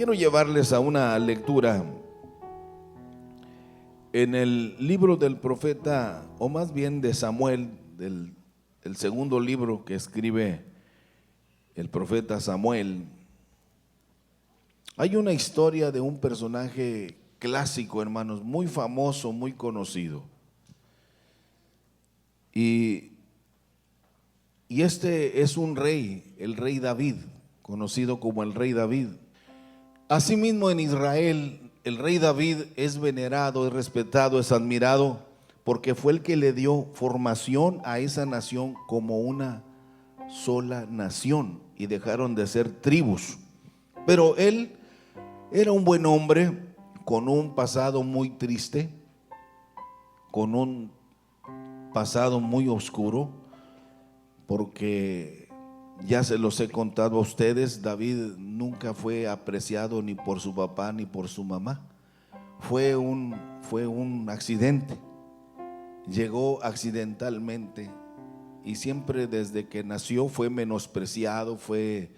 Quiero llevarles a una lectura en el libro del profeta, o más bien de Samuel, el segundo libro que escribe el profeta Samuel. Hay una historia de un personaje clásico, hermanos, muy famoso, muy conocido. Y este es un rey, el rey David, conocido como el rey David. Asimismo, en Israel, el rey David es venerado, es respetado, es admirado, porque fue el que le dio formación a esa nación como una sola nación, y dejaron de ser tribus. Pero él era un buen hombre con un pasado muy triste, con un pasado muy oscuro, porque ya se los he contado a ustedes, David nunca fue apreciado ni por su papá ni por su mamá. Fue un accidente, llegó accidentalmente, y siempre desde que nació fue menospreciado, fue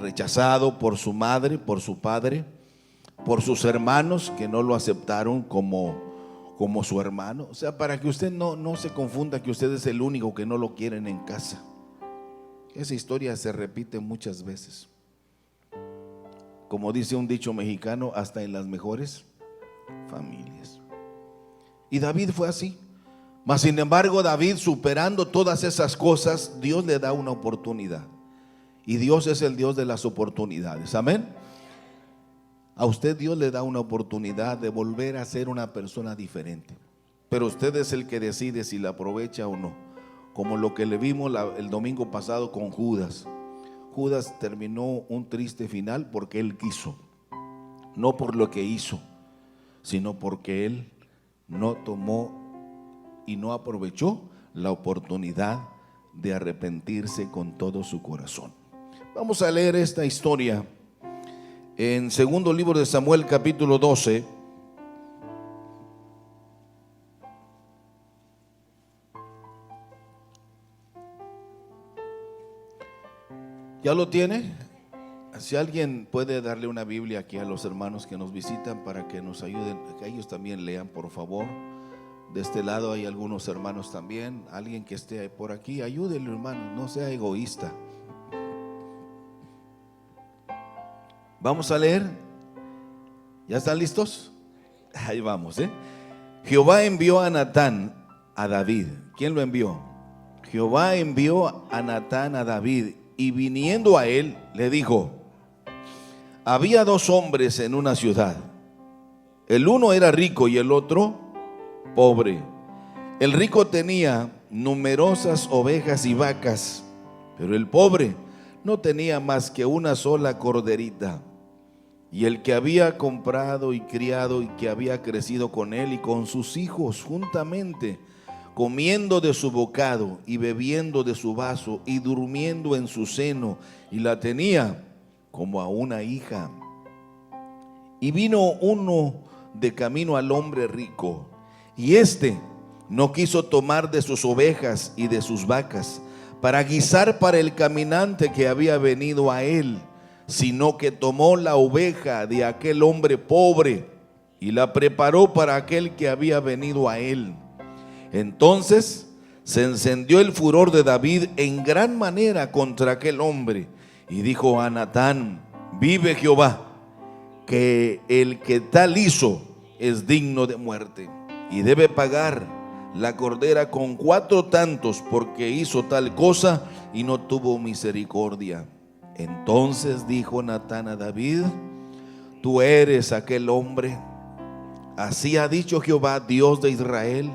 rechazado por su madre, por su padre, por sus hermanos, que no lo aceptaron como su hermano. O sea, para que usted no se confunda que usted es el único que no lo quieren en casa. Esa historia se repite muchas veces. Como dice un dicho mexicano, hasta en las mejores familias. Y David fue así. Mas sin embargo, David, superando todas esas cosas, Dios le da una oportunidad. Y Dios es el Dios de las oportunidades. Amén. A usted Dios le da una oportunidad de volver a ser una persona diferente, pero usted es el que decide si la aprovecha o no. Como lo que le vimos el domingo pasado con Judas. Judas terminó un triste final porque él quiso, no por lo que hizo, sino porque él no tomó y no aprovechó la oportunidad de arrepentirse con todo su corazón. Vamos a leer esta historia en segundo libro de Samuel, capítulo 12. ¿Ya lo tiene? Si alguien puede darle una Biblia aquí a los hermanos que nos visitan para que nos ayuden, que ellos también lean, por favor. De este lado hay algunos hermanos también. Alguien que esté por aquí, ayúdenle, hermano, no sea egoísta. Vamos a leer. ¿Ya están listos? Ahí vamos, Jehová envió a Natán a David. ¿Quién lo envió? Jehová envió a Natán a David, y viniendo a él le dijo: había dos hombres en una ciudad. El uno era rico y el otro pobre. El rico tenía numerosas ovejas y vacas, pero el pobre no tenía más que una sola corderita. Y el que había comprado y criado y que había crecido con él y con sus hijos juntamente, comiendo de su bocado y bebiendo de su vaso y durmiendo en su seno, y la tenía como a una hija. Y vino uno de camino al hombre rico, y éste no quiso tomar de sus ovejas y de sus vacas para guisar para el caminante que había venido a él, sino que tomó la oveja de aquel hombre pobre y la preparó para aquel que había venido a él. Entonces se encendió el furor de David en gran manera contra aquel hombre, y dijo a Natán: vive Jehová, que el que tal hizo es digno de muerte, y debe pagar la cordera con 4 tantos, porque hizo tal cosa y no tuvo misericordia. Entonces dijo Natán a David: tú eres aquel hombre. Así ha dicho Jehová, Dios de Israel: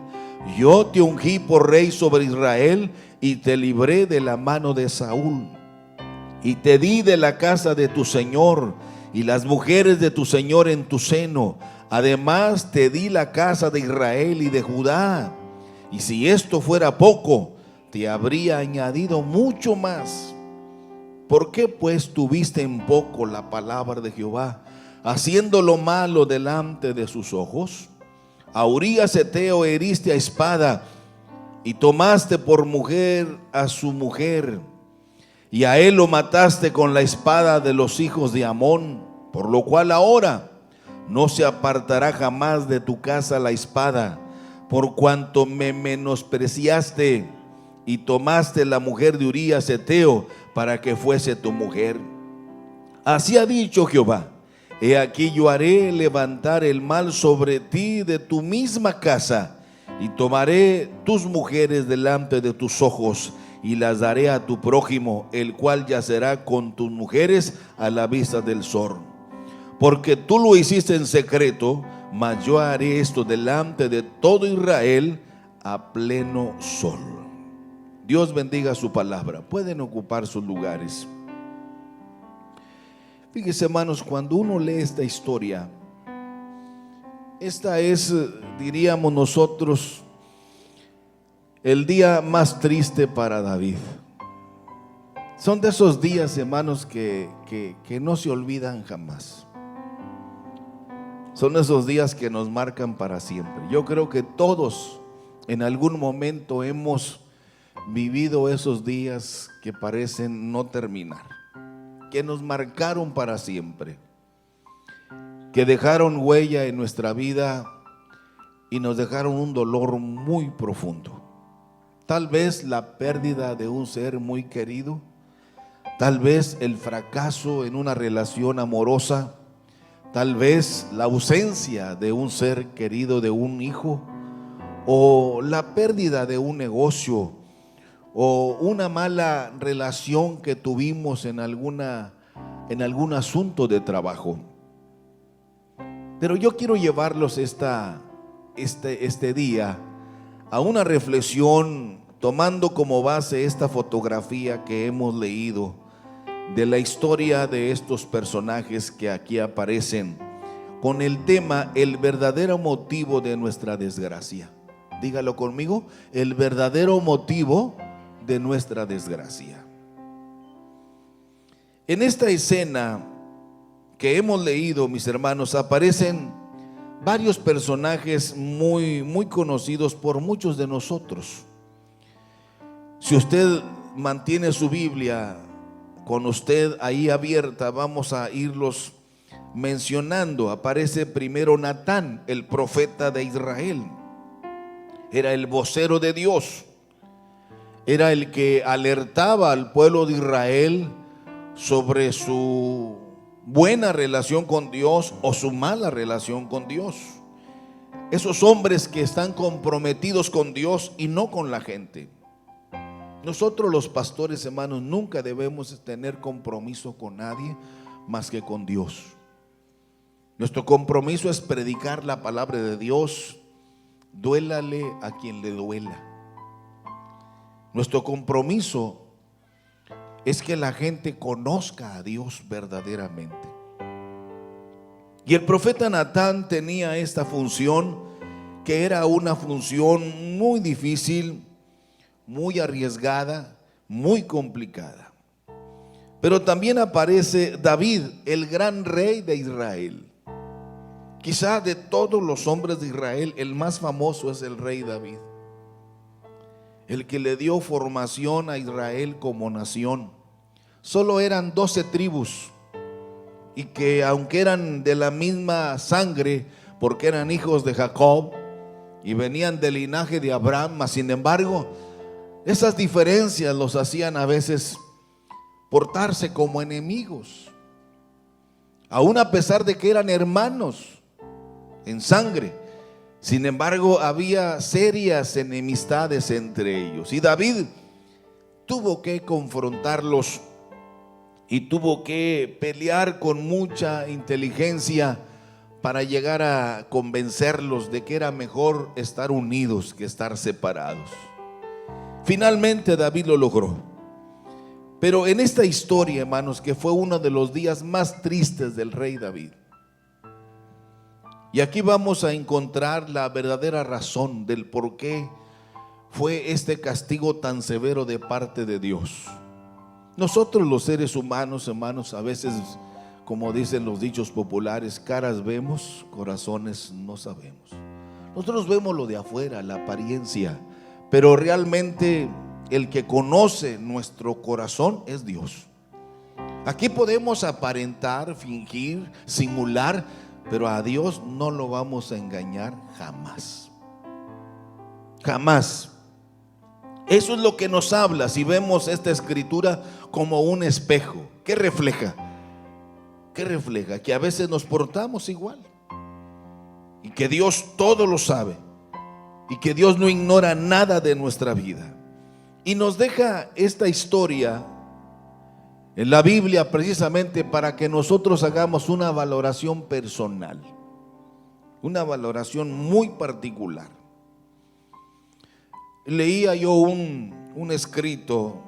yo te ungí por rey sobre Israel, y te libré de la mano de Saúl, y te di de la casa de tu señor y las mujeres de tu señor en tu seno. Además te di la casa de Israel y de Judá. Y si esto fuera poco, te habría añadido mucho más. ¿Por qué pues tuviste en poco la palabra de Jehová, haciendo lo malo delante de sus ojos? A Urías Heteo heriste a espada, y tomaste por mujer a su mujer, y a él lo mataste con la espada de los hijos de Amón. Por lo cual ahora no se apartará jamás de tu casa la espada, por cuanto me menospreciaste y tomaste la mujer de Urías Heteo para que fuese tu mujer. Así ha dicho Jehová: he aquí yo haré levantar el mal sobre ti de tu misma casa, y tomaré tus mujeres delante de tus ojos, y las daré a tu prójimo, el cual yacerá con tus mujeres a la vista del sol. Porque tú lo hiciste en secreto, mas yo haré esto delante de todo Israel a pleno sol. Dios bendiga su palabra. Pueden ocupar sus lugares. Fíjense, hermanos, cuando uno lee esta historia, esta es, diríamos nosotros, el día más triste para David. Son de esos días, hermanos, que no se olvidan jamás. Son esos días que nos marcan para siempre. Yo creo que todos en algún momento hemos vivido esos días que parecen no terminar, que nos marcaron para siempre, que dejaron huella en nuestra vida y nos dejaron un dolor muy profundo. Tal vez la pérdida de un ser muy querido, tal vez el fracaso en una relación amorosa, tal vez la ausencia de un ser querido, de un hijo, o la pérdida de un negocio, o una mala relación que tuvimos en algún asunto de trabajo. Pero yo quiero llevarlos este día a una reflexión, tomando como base esta fotografía que hemos leído de la historia de estos personajes que aquí aparecen, con el tema: el verdadero motivo de nuestra desgracia. Dígalo conmigo: el verdadero motivo de nuestra desgracia. En esta escena que hemos leído, mis hermanos, aparecen varios personajes muy conocidos por muchos de nosotros. Si usted mantiene su Biblia con usted ahí abierta, vamos a irlos mencionando. Aparece primero Natán, el profeta de Israel. Era el vocero de Dios, era el que alertaba al pueblo de Israel sobre su buena relación con Dios o su mala relación con Dios. Esos hombres que están comprometidos con Dios y no con la gente. Nosotros los pastores, hermanos, nunca debemos tener compromiso con nadie más que con Dios. Nuestro compromiso es predicar la palabra de Dios, duélale a quien le duela. Nuestro compromiso es que la gente conozca a Dios verdaderamente. Y el profeta Natán tenía esta función, que era una función muy difícil, muy arriesgada, muy complicada. Pero también aparece David, el gran rey de Israel. Quizá de todos los hombres de Israel, el más famoso es el rey David, el que le dio formación a Israel como nación. Solo eran 12 tribus, y que aunque eran de la misma sangre, porque eran hijos de Jacob y venían del linaje de Abraham, mas sin embargo esas diferencias los hacían a veces portarse como enemigos, aún a pesar de que eran hermanos en sangre. Sin embargo, había serias enemistades entre ellos, y David tuvo que confrontarlos y tuvo que pelear con mucha inteligencia para llegar a convencerlos de que era mejor estar unidos que estar separados. Finalmente David lo logró. Pero en esta historia, hermanos, que fue uno de los días más tristes del rey David, y aquí vamos a encontrar la verdadera razón del por qué fue este castigo tan severo de parte de Dios. Nosotros los seres humanos, hermanos, a veces, como dicen los dichos populares, caras vemos, corazones no sabemos. Nosotros vemos lo de afuera, la apariencia, pero realmente el que conoce nuestro corazón es Dios. Aquí podemos aparentar, fingir, simular, pero a Dios no lo vamos a engañar jamás. Jamás. Eso es lo que nos habla si vemos esta escritura como un espejo. ¿Qué refleja? ¿Qué refleja? Que a veces nos portamos igual y que Dios todo lo sabe y que Dios no ignora nada de nuestra vida. Y nos deja esta historia en la Biblia precisamente para que nosotros hagamos una valoración personal, una valoración muy particular. Leía yo un escrito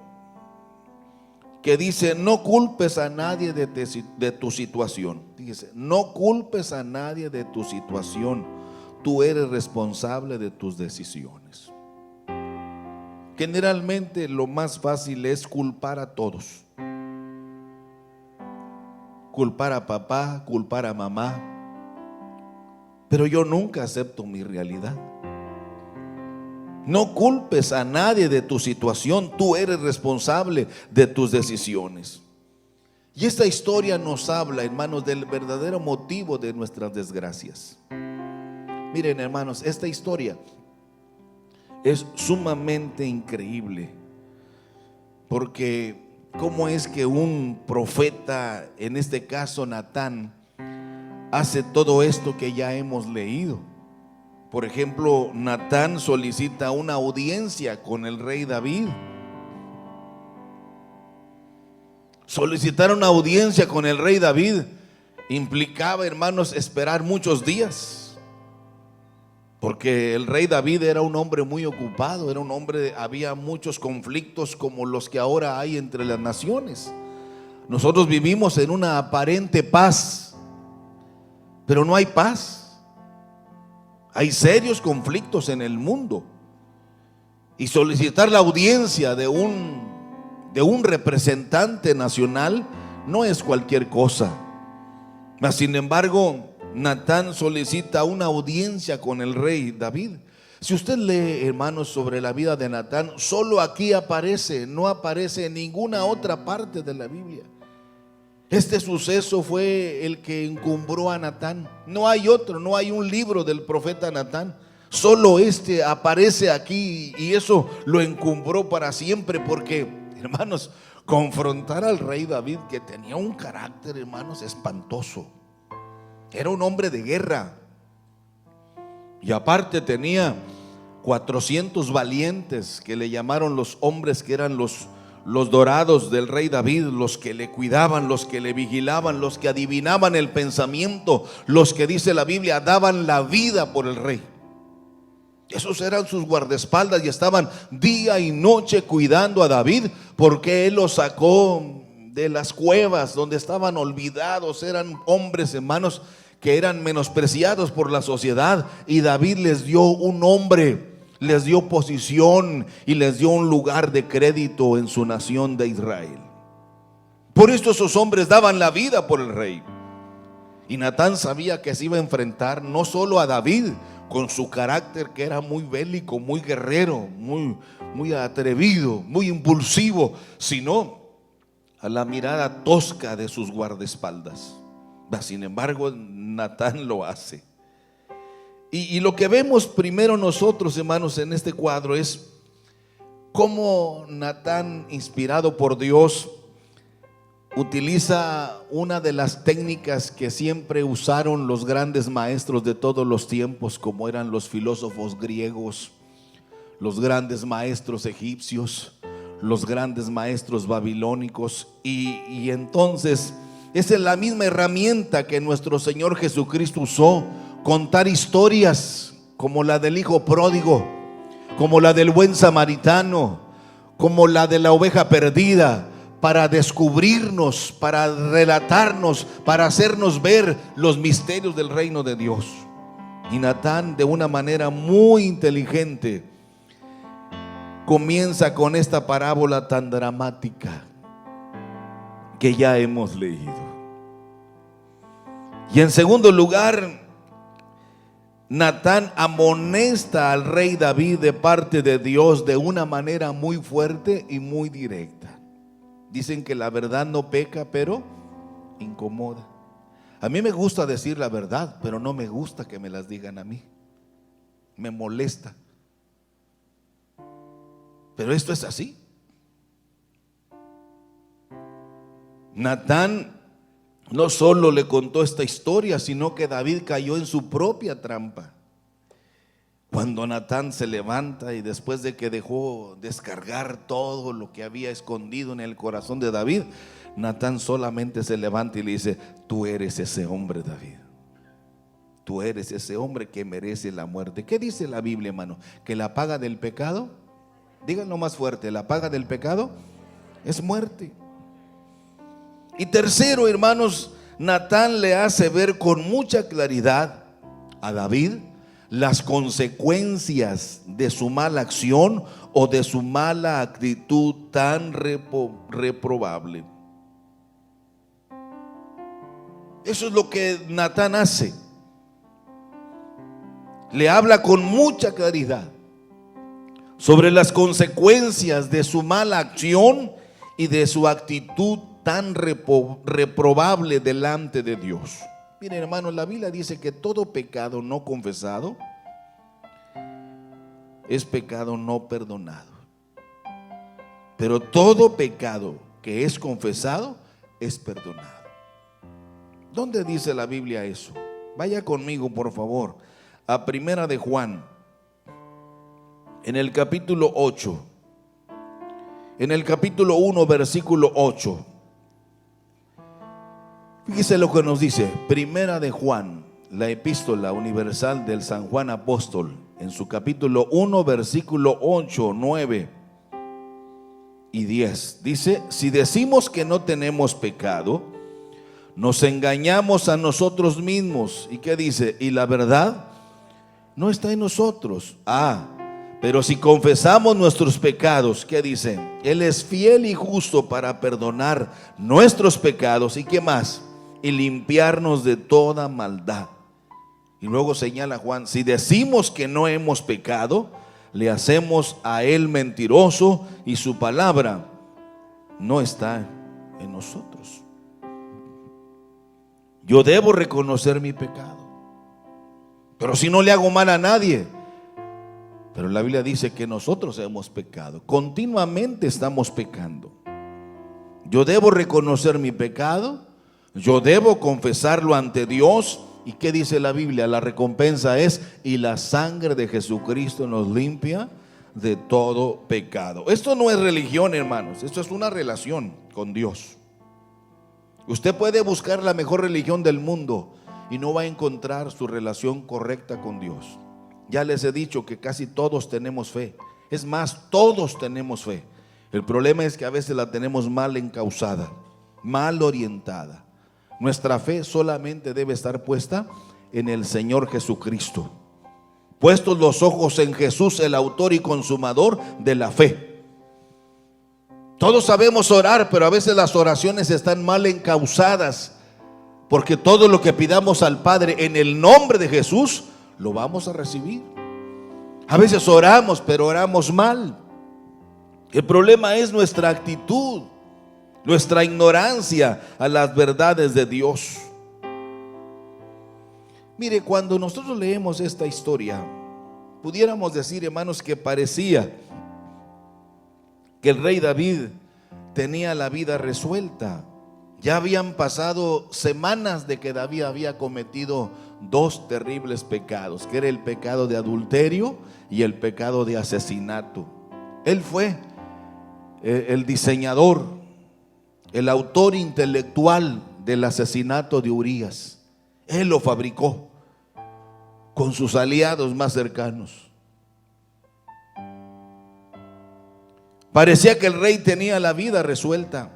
que dice: no culpes a nadie de tu situación. Dice: no culpes a nadie de tu situación, tú eres responsable de tus decisiones. Generalmente lo más fácil es culpar a todos. Culpar a papá, culpar a mamá. Pero yo nunca acepto mi realidad. No culpes a nadie de tu situación, tú eres responsable de tus decisiones. Y esta historia nos habla, hermanos, del verdadero motivo de nuestras desgracias. Miren, hermanos, esta historia es sumamente increíble, porque cómo es que un profeta, en este caso Natán, hace todo esto que ya hemos leído. Por ejemplo, Natán solicita una audiencia con el rey David. Solicitar una audiencia con el rey David implicaba, hermanos, esperar muchos días, porque el rey David era un hombre muy ocupado, era un hombre, había muchos conflictos como los que ahora hay entre las naciones. Nosotros vivimos en una aparente paz, pero no hay paz. Hay serios conflictos en el mundo. Y solicitar la audiencia de un representante nacional no es cualquier cosa. Mas sin embargo, Natán solicita una audiencia con el rey David. Si usted lee, hermanos, sobre la vida de Natán, solo aquí aparece, no aparece en ninguna otra parte de la Biblia. Este suceso fue el que encumbró a Natán. No hay otro, no hay un libro del profeta Natán. Solo este aparece aquí y eso lo encumbró para siempre, porque, hermanos, confrontar al rey David, que tenía un carácter, hermanos, espantoso. Era un hombre de guerra. Y aparte tenía 400 valientes que le llamaron los hombres que eran los dorados del rey David, los que le cuidaban, los que le vigilaban, los que adivinaban el pensamiento, los que, dice la Biblia, daban la vida por el rey. Esos eran sus guardaespaldas y estaban día y noche cuidando a David, porque él los sacó de las cuevas donde estaban olvidados. Eran hombres, hermanos, que eran menospreciados por la sociedad, y David les dio un nombre, les dio posición y les dio un lugar de crédito en su nación de Israel. Por esto esos hombres daban la vida por el rey. Y Natán sabía que se iba a enfrentar no solo a David, con su carácter que era muy bélico, muy guerrero, muy atrevido, muy impulsivo, sino a la mirada tosca de sus guardaespaldas. Sin embargo, Natán lo hace. Y lo que vemos primero nosotros, hermanos, en este cuadro es cómo Natán, inspirado por Dios, utiliza una de las técnicas que siempre usaron los grandes maestros de todos los tiempos, como eran los filósofos griegos, los grandes maestros egipcios, los grandes maestros babilónicos. Y entonces esa es la misma herramienta que nuestro Señor Jesucristo usó: contar historias como la del hijo pródigo, como la del buen samaritano, como la de la oveja perdida, para descubrirnos, para relatarnos, para hacernos ver los misterios del reino de Dios. Y Natán, de una manera muy inteligente, comienza con esta parábola tan dramática que ya hemos leído. Y en segundo lugar, Natán amonesta al rey David de parte de Dios de una manera muy fuerte y muy directa. Dicen que la verdad no peca, pero incomoda. A mí me gusta decir la verdad, pero no me gusta que me las digan a mí. Me molesta. Pero esto es así. Natán no solo le contó esta historia, sino que David cayó en su propia trampa. Cuando Natán se levanta y después de que dejó descargar todo lo que había escondido en el corazón de David, Natán solamente se levanta y le dice: tú eres ese hombre, David. Tú eres ese hombre que merece la muerte. ¿Qué dice la Biblia, hermano? Que la paga del pecado, díganlo más fuerte, la paga del pecado es muerte. Y tercero, hermanos, Natán le hace ver con mucha claridad a David las consecuencias de su mala acción o de su mala actitud tan reprobable. Eso es lo que Natán hace. Le habla con mucha claridad sobre las consecuencias de su mala acción y de su actitud tan reprobable delante de Dios. Miren, hermanos, la Biblia dice que todo pecado no confesado es pecado no perdonado. Pero todo pecado que es confesado es perdonado. ¿Dónde dice la Biblia eso? Vaya conmigo, por favor, a Primera de Juan, en el capítulo 8. En el capítulo 1, versículo 8. Fíjese lo que nos dice Primera de Juan, la epístola universal del San Juan Apóstol, en su capítulo 1, versículo 8, 9 y 10. Dice: si decimos que no tenemos pecado, nos engañamos a nosotros mismos. ¿Y qué dice? Y la verdad no está en nosotros. Pero si confesamos nuestros pecados, ¿qué dice? Él es fiel y justo para perdonar nuestros pecados. ¿Y qué más? Y limpiarnos de toda maldad. Y luego señala Juan: si decimos que no hemos pecado, le hacemos a él mentiroso y su palabra no está en nosotros. Yo debo reconocer mi pecado, pero si no le hago mal a nadie. Pero la Biblia dice que nosotros hemos pecado, continuamente estamos pecando. Yo debo reconocer mi pecado, yo debo confesarlo ante Dios. ¿Y qué dice la Biblia? La recompensa es: y la sangre de Jesucristo nos limpia de todo pecado. Esto no es religión, hermanos, esto es una relación con Dios. Usted puede buscar la mejor religión del mundo y no va a encontrar su relación correcta con Dios. Ya les he dicho que casi todos tenemos fe. Es más, todos tenemos fe. El problema es que a veces la tenemos mal encauzada, mal orientada. Nuestra fe solamente debe estar puesta en el Señor Jesucristo. Puestos los ojos en Jesús, el autor y consumador de la fe. Todos sabemos orar, pero a veces las oraciones están mal encauzadas, porque todo lo que pidamos al Padre en el nombre de Jesús lo vamos a recibir. A veces oramos, pero oramos mal. El problema es nuestra actitud, nuestra ignorancia a las verdades de Dios. Mire, cuando nosotros leemos esta historia, pudiéramos decir, hermanos, que parecía que el rey David tenía la vida resuelta. Ya habían pasado semanas de que David había cometido dos terribles pecados, que era el pecado de adulterio y el pecado de asesinato. Él fue el diseñador, el autor intelectual del asesinato de Urías. Él lo fabricó con sus aliados más cercanos. Parecía que el rey tenía la vida resuelta.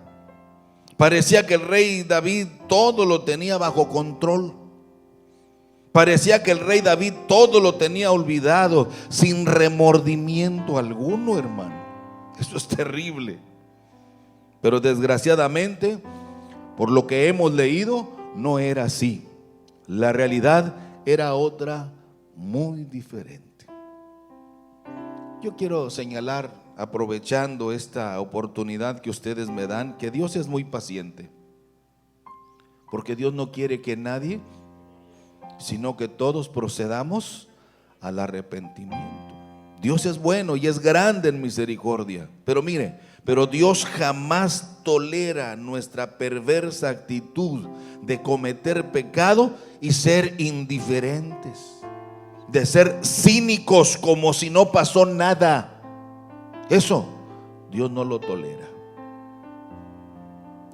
Parecía que el rey David todo lo tenía bajo control. Parecía que el rey David todo lo tenía olvidado, sin remordimiento alguno, hermano. Eso es terrible. Pero desgraciadamente, por lo que hemos leído, no era así. La realidad era otra muy diferente. Yo quiero señalar aprovechando esta oportunidad que ustedes me dan, que Dios es muy paciente, porque Dios no quiere que nadie, sino que todos procedamos al arrepentimiento. Dios es bueno y es grande en misericordia, pero mire, pero Dios jamás tolera nuestra perversa actitud de cometer pecado y ser indiferentes, de ser cínicos como si no pasó nada. Eso Dios no lo tolera.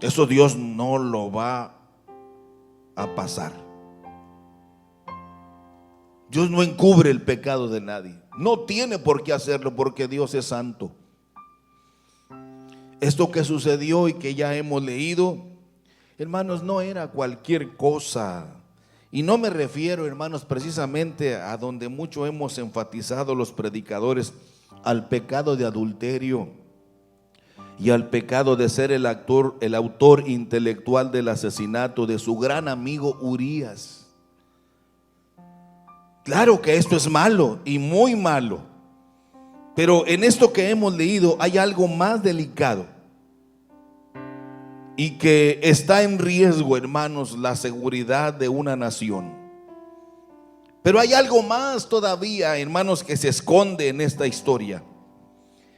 Eso Dios no lo va a pasar. Dios no encubre el pecado de nadie. No tiene por qué hacerlo, porque Dios es santo. Esto que sucedió y que ya hemos leído, hermanos, no era cualquier cosa. Y no me refiero, hermanos, precisamente a donde mucho hemos enfatizado los predicadores, al pecado de adulterio y al pecado de ser el autor intelectual del asesinato de su gran amigo Urías. Claro que esto es malo y muy malo, pero en esto que hemos leído hay algo más delicado y que está en riesgo, hermanos, la seguridad de una nación. Pero hay algo más todavía, hermanos, que se esconde en esta historia.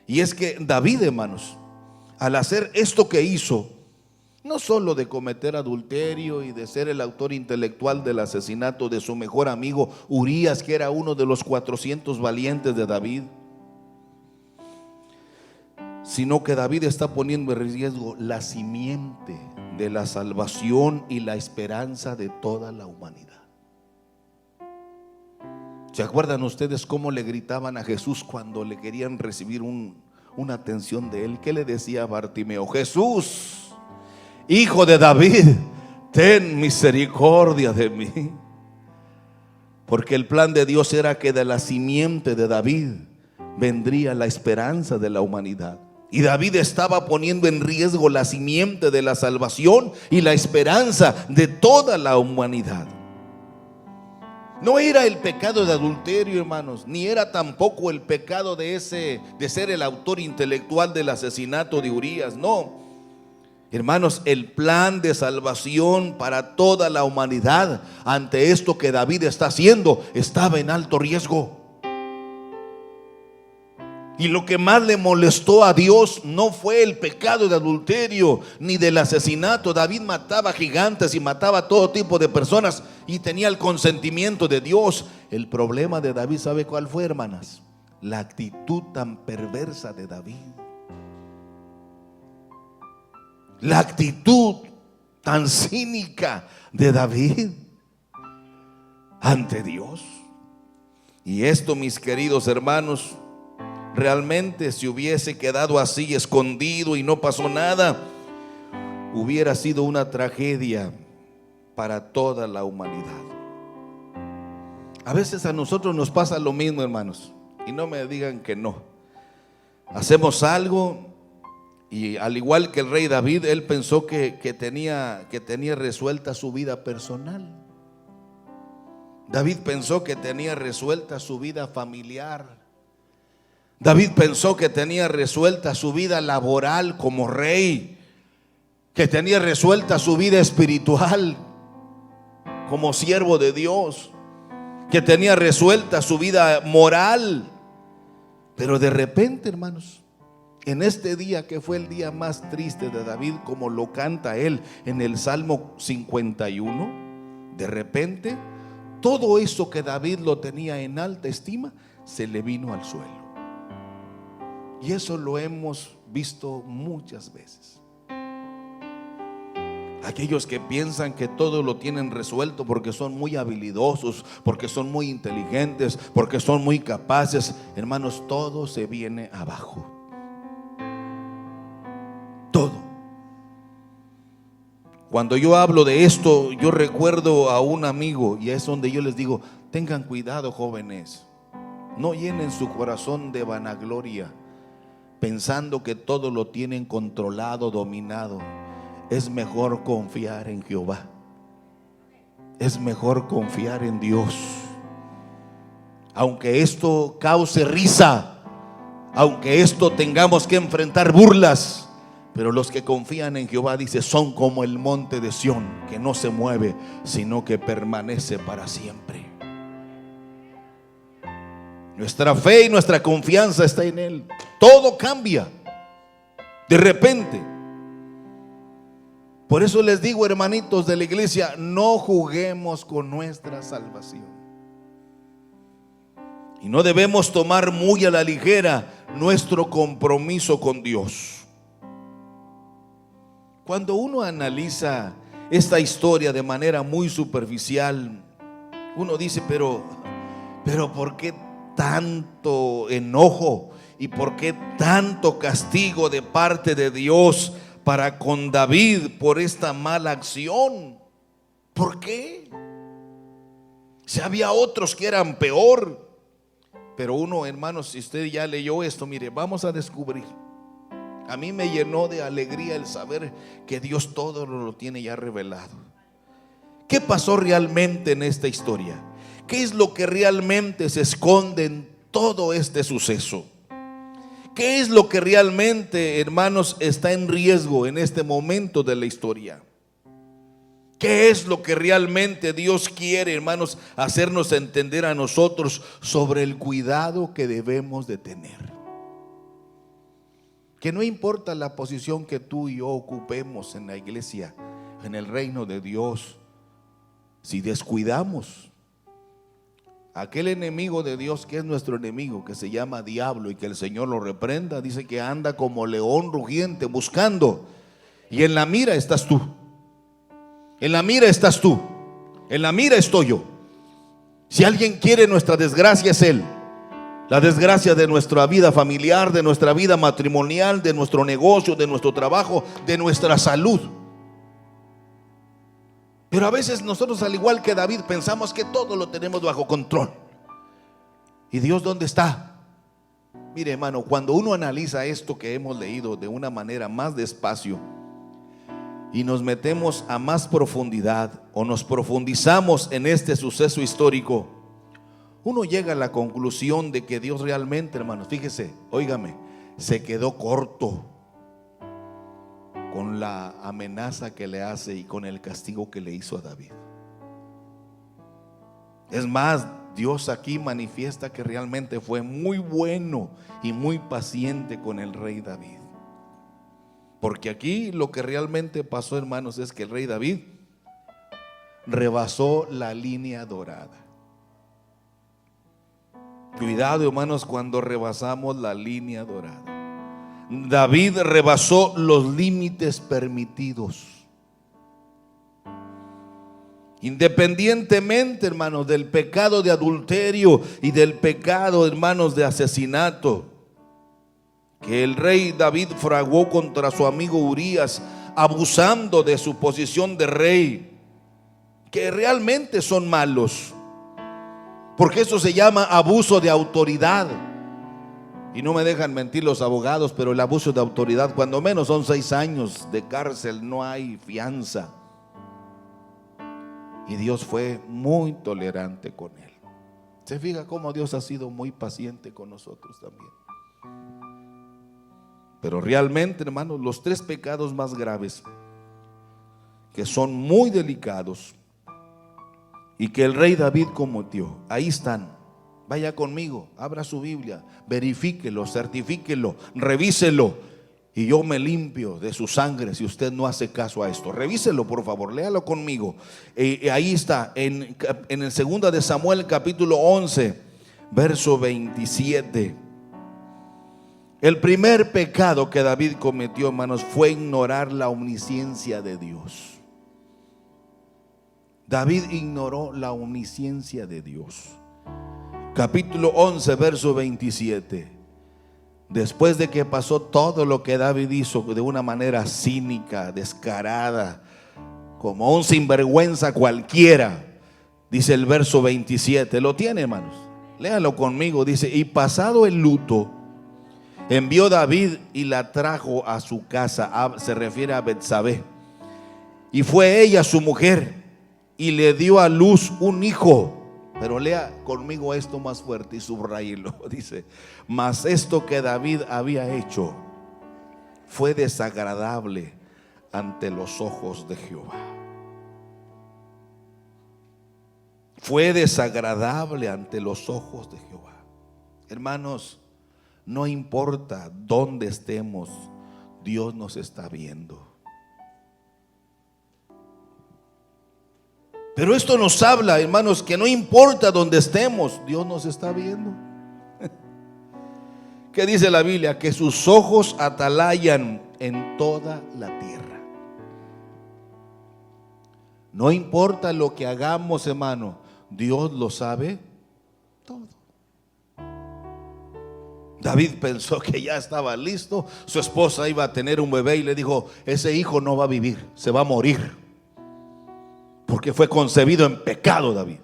Y es que David, hermanos, al hacer esto que hizo, no solo de cometer adulterio y de ser el autor intelectual del asesinato de su mejor amigo Urías, que era uno de los 400 valientes de David, sino que David está poniendo en riesgo la simiente de la salvación y la esperanza de toda la humanidad. ¿Se acuerdan ustedes cómo le gritaban a Jesús cuando le querían recibir una atención de él? ¿Qué le decía Bartimeo? Jesús, hijo de David, ten misericordia de mí. Porque el plan de Dios era que de la simiente de David vendría la esperanza de la humanidad. Y David estaba poniendo en riesgo la simiente de la salvación y la esperanza de toda la humanidad. No era el pecado de adulterio, hermanos, ni era tampoco el pecado de ser el autor intelectual del asesinato de Urías. No, hermanos, el plan de salvación para toda la humanidad ante esto que David está haciendo estaba en alto riesgo. Y lo que más le molestó a Dios no fue el pecado de adulterio ni del asesinato. David mataba gigantes y mataba todo tipo de personas y tenía el consentimiento de Dios. El problema de David, ¿sabe cuál fue, hermanas? La actitud tan perversa de David. La actitud tan cínica de David ante Dios. Y esto, mis queridos hermanos, realmente si hubiese quedado así escondido y no pasó nada, hubiera sido una tragedia para toda la humanidad. A veces a nosotros nos pasa lo mismo, hermanos, y no me digan que no. Hacemos algo y al igual que el rey David, él pensó que tenía resuelta su vida personal. David pensó que tenía resuelta su vida familiar. David pensó que tenía resuelta su vida laboral como rey, que tenía resuelta su vida espiritual como siervo de Dios, que tenía resuelta su vida moral. Pero de repente, hermanos, en este día que fue el día más triste de David, como lo canta él en el Salmo 51, de repente todo eso que David lo tenía en alta estima se le vino al suelo. Y eso lo hemos visto muchas veces. Aquellos que piensan que todo lo tienen resuelto porque son muy habilidosos, porque son muy inteligentes, porque son muy capaces, hermanos, todo se viene abajo. Todo. Cuando yo hablo de esto, yo recuerdo a un amigo, y es donde yo les digo: tengan cuidado, jóvenes, no llenen su corazón de vanagloria pensando que todo lo tienen controlado, dominado. Es mejor confiar en Jehová. Es mejor confiar en Dios. Aunque esto cause risa, aunque esto tengamos que enfrentar burlas, pero los que confían en Jehová, dice, son como el monte de Sión, que no se mueve, sino que permanece para siempre. Nuestra fe y nuestra confianza está en Él. Todo cambia de repente. Por eso les digo, hermanitos de la iglesia, no juguemos con nuestra salvación. Y no debemos tomar muy a la ligera nuestro compromiso con Dios. Cuando uno analiza esta historia de manera muy superficial, uno dice, pero ¿por qué tanto enojo y por qué tanto castigo de parte de Dios para con David por esta mala acción? ¿Por qué? Si había otros que eran peor. Pero uno, hermanos, si usted ya leyó esto, mire, vamos a descubrir. A mí me llenó de alegría el saber que Dios todo lo tiene ya revelado. ¿Qué pasó realmente en esta historia? ¿Qué es lo que realmente se esconde en todo este suceso? ¿Qué es lo que realmente, hermanos, está en riesgo en este momento de la historia? ¿Qué es lo que realmente Dios quiere, hermanos, hacernos entender a nosotros sobre el cuidado que debemos de tener? Que no importa la posición que tú y yo ocupemos en la iglesia, en el reino de Dios, si descuidamos, aquel enemigo de Dios que es nuestro enemigo, que se llama diablo y que el Señor lo reprenda, dice que anda como león rugiente buscando, y en la mira estás tú. En la mira estás tú, en la mira estoy yo. Si alguien quiere nuestra desgracia, es Él. La desgracia de nuestra vida familiar, de nuestra vida matrimonial, de nuestro negocio, de nuestro trabajo, de nuestra salud. Pero a veces nosotros, al igual que David, pensamos que todo lo tenemos bajo control. ¿Y Dios dónde está? Mire, hermano, cuando uno analiza esto que hemos leído de una manera más despacio y nos metemos a más profundidad, o nos profundizamos en este suceso histórico, uno llega a la conclusión de que Dios realmente, hermanos, fíjese, óigame, se quedó corto con la amenaza que le hace y con el castigo que le hizo a David. Es más, Dios aquí manifiesta que realmente fue muy bueno y muy paciente con el rey David. Porque aquí lo que realmente pasó, hermanos, es que el rey David rebasó la línea dorada. Cuidado, hermanos, cuando rebasamos la línea dorada. David rebasó los límites permitidos. Independientemente, hermanos, del pecado de adulterio y del pecado, hermanos, de asesinato que el rey David fraguó contra su amigo Urías, abusando de su posición de rey, que realmente son malos, porque eso se llama abuso de autoridad. Y no me dejan mentir los abogados, pero el abuso de autoridad, cuando menos son 6 años de cárcel, no hay fianza. Y Dios fue muy tolerante con él. Se fija cómo Dios ha sido muy paciente con nosotros también. Pero realmente, hermanos, los 3 pecados más graves, que son muy delicados y que el rey David cometió, ahí están. Vaya conmigo, abra su Biblia, verifíquelo, certifíquelo, revíselo, y yo me limpio de su sangre si usted no hace caso a esto. Revíselo, por favor, léalo conmigo. Ahí está, en el 2 de Samuel capítulo 11, verso 27. El primer pecado que David cometió, hermanos, fue ignorar la omnisciencia de Dios. David ignoró la omnisciencia de Dios. Capítulo 11, verso 27. Después de que pasó todo lo que David hizo de una manera cínica, descarada, como un sinvergüenza cualquiera, dice el verso 27. ¿Lo tiene, hermanos? Léalo conmigo. Dice: y pasado el luto, envió David y la trajo a su casa. Se refiere a Betsabé. Y fue ella su mujer, y le dio a luz un hijo. Pero lea conmigo esto más fuerte y subrayelo. Dice: mas esto que David había hecho fue desagradable ante los ojos de Jehová. Fue desagradable ante los ojos de Jehová. Hermanos, no importa dónde estemos, Dios nos está viendo. Pero esto nos habla, hermanos, que no importa dónde estemos, Dios nos está viendo. ¿Qué dice la Biblia? Que sus ojos atalayan en toda la tierra. No importa lo que hagamos, hermano, Dios lo sabe todo. David pensó que ya estaba listo. Su esposa iba a tener un bebé y le dijo: ese hijo no va a vivir, se va a morir, porque fue concebido en pecado, David.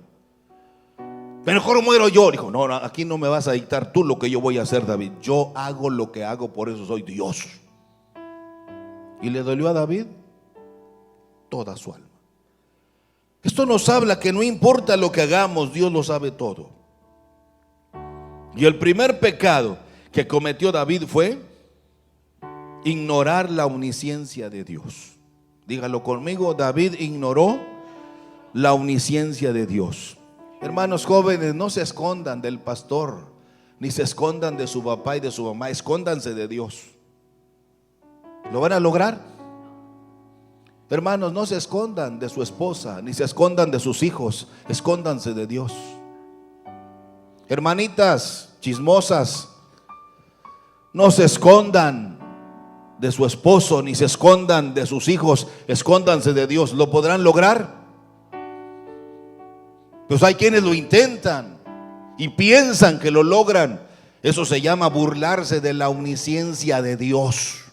Mejor muero yo. Dijo: no, aquí no me vas a dictar tú lo que yo voy a hacer, David. Yo hago lo que hago, por eso soy Dios. Y le dolió a David toda su alma. Esto nos habla que no importa lo que hagamos, Dios lo sabe todo. Y el primer pecado que cometió David fue ignorar la omnisciencia de Dios. Dígalo conmigo: David ignoró la omnisciencia de Dios. Hermanos jóvenes, no se escondan del pastor, ni se escondan de su papá y de su mamá. Escóndanse de Dios. ¿Lo van a lograr? Hermanos, no se escondan de su esposa, ni se escondan de sus hijos. Escóndanse de Dios. Hermanitas chismosas, no se escondan de su esposo, ni se escondan de sus hijos. Escóndanse de Dios. ¿Lo podrán lograr? Pues hay quienes lo intentan y piensan que lo logran. Eso se llama burlarse de la omnisciencia de Dios.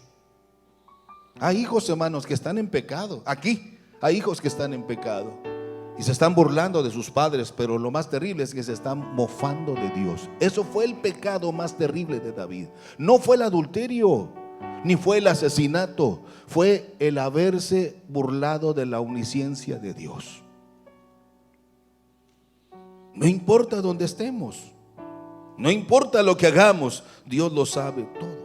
Hay hijos, hermanos, que están en pecado. Aquí hay hijos que están en pecado y se están burlando de sus padres, pero lo más terrible es que se están mofando de Dios. Eso fue el pecado más terrible de David. No fue el adulterio, ni fue el asesinato, fue el haberse burlado de la omnisciencia de Dios. No importa dónde estemos, no importa lo que hagamos, Dios lo sabe todo.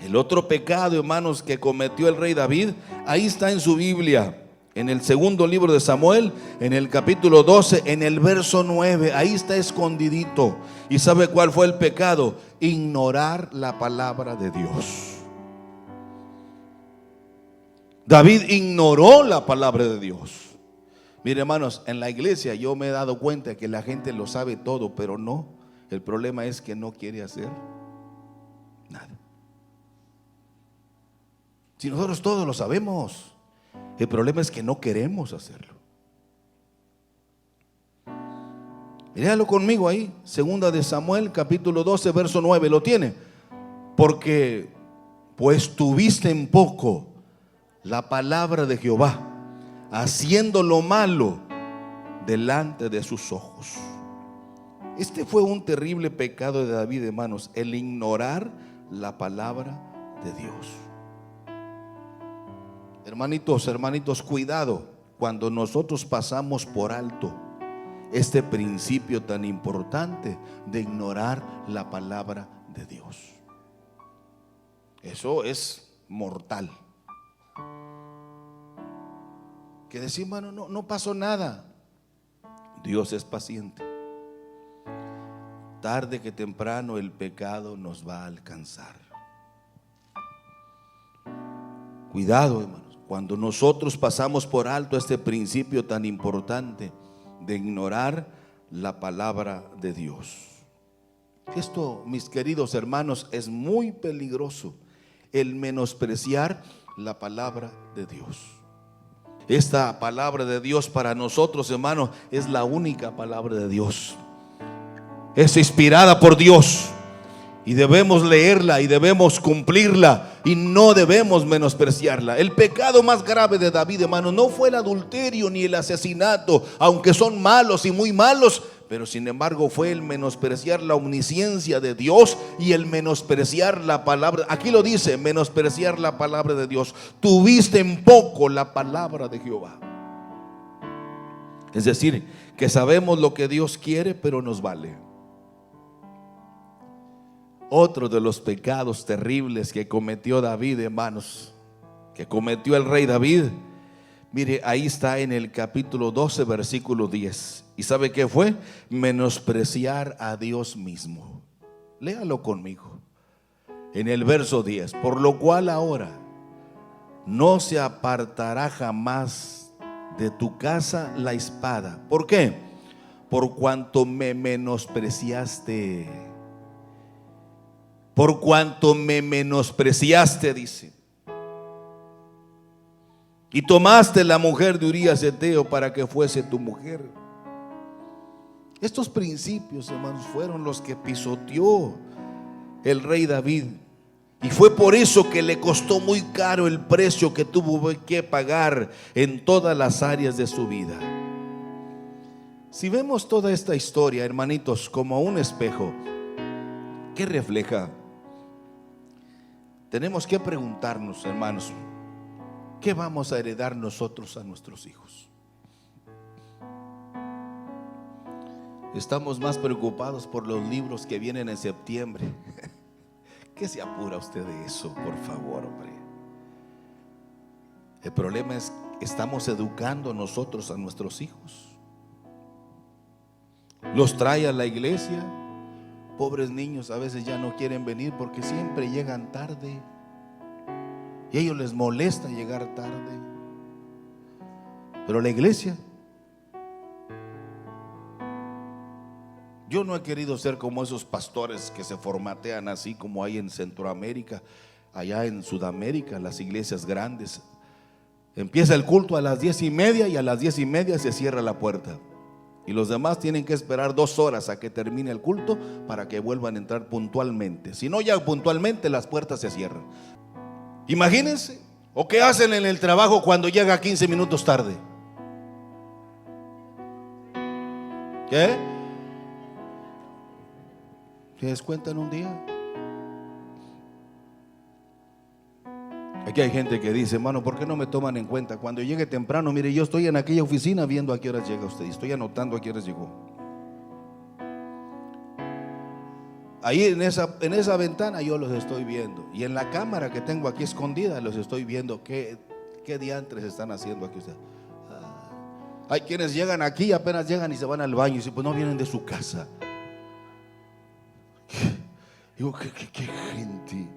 El otro pecado, hermanos, que cometió el rey David, ahí está en su Biblia, en el segundo libro de Samuel, en el capítulo 12, en el verso 9, ahí está escondidito. ¿Y sabe cuál fue el pecado? Ignorar la palabra de Dios. David ignoró la palabra de Dios. Mire, hermanos, en la iglesia yo me he dado cuenta que la gente lo sabe todo, pero no. El problema es que no quiere hacer nada. Si nosotros todos lo sabemos, el problema es que no queremos hacerlo. Míralo conmigo ahí, segunda de Samuel, capítulo 12, verso 9, ¿lo tiene? Porque pues tuviste en poco la palabra de Jehová, haciendo lo malo delante de sus ojos. Este fue un terrible pecado de David, hermanos, el ignorar la palabra de Dios. Hermanitos, cuidado cuando nosotros pasamos por alto este principio tan importante de ignorar la palabra de Dios. Eso es mortal. Que decir, hermano, no pasó nada. Dios es paciente. Tarde que temprano el pecado nos va a alcanzar. Cuidado, hermanos, cuando nosotros pasamos por alto este principio tan importante de ignorar la palabra de Dios. Esto, mis queridos hermanos, es muy peligroso, el menospreciar la palabra de Dios. Esta palabra de Dios para nosotros, hermanos, es la única palabra de Dios. Es inspirada por Dios y debemos leerla y debemos cumplirla y no debemos menospreciarla. El pecado más grave de David, hermano, no fue el adulterio ni el asesinato, aunque son malos y muy malos, pero sin embargo fue el menospreciar la omnisciencia de Dios y el menospreciar la palabra. Aquí lo dice, menospreciar la palabra de Dios. Tuviste en poco la palabra de Jehová. Es decir, que sabemos lo que Dios quiere, pero nos vale. Otro de los pecados terribles que cometió David, hermanos, que cometió el rey David, mire, ahí está en el capítulo 12, versículo 10. ¿Y sabe qué fue? Menospreciar a Dios mismo. Léalo conmigo. En el verso 10, por lo cual ahora no se apartará jamás de tu casa la espada. ¿Por qué? Por cuanto me menospreciaste. Por cuanto me menospreciaste, dice. Y tomaste la mujer de Urías Eteo para que fuese tu mujer. Estos principios, hermanos, fueron los que pisoteó el rey David. Y fue por eso que le costó muy caro el precio que tuvo que pagar en todas las áreas de su vida. Si vemos toda esta historia, hermanitos, como un espejo, ¿qué refleja? Tenemos que preguntarnos, hermanos, ¿qué vamos a heredar nosotros a nuestros hijos? Estamos más preocupados por los libros que vienen en septiembre. ¿Qué se apura usted de eso, por favor, hombre? El problema es que estamos educando nosotros a nuestros hijos. Los trae a la iglesia. Pobres niños a veces ya no quieren venir porque siempre llegan tarde. Y a ellos les molesta llegar tarde. Pero la iglesia, yo no he querido ser como esos pastores que se formatean así como hay en Centroamérica, allá en Sudamérica, las iglesias grandes. Empieza el culto a las 10:30 y a las 10:30 se cierra la puerta. Y los demás tienen que esperar 2 horas a que termine el culto para que vuelvan a entrar puntualmente. Si no, ya puntualmente las puertas se cierran. Imagínense. ¿O qué hacen en el trabajo cuando llega 15 minutos tarde? ¿Qué? ¿Se descuentan un día? Aquí hay gente que dice, hermano, ¿por qué no me toman en cuenta? Cuando llegue temprano, mire, yo estoy en aquella oficina viendo a qué horas llega usted y estoy anotando a qué horas llegó. Ahí en esa ventana yo los estoy viendo. Y en la cámara que tengo aquí escondida los estoy viendo. ¿Qué diantres están haciendo aquí ustedes? Hay quienes llegan aquí, apenas llegan y se van al baño y dicen, pues no vienen de su casa. Digo, ¿qué gente?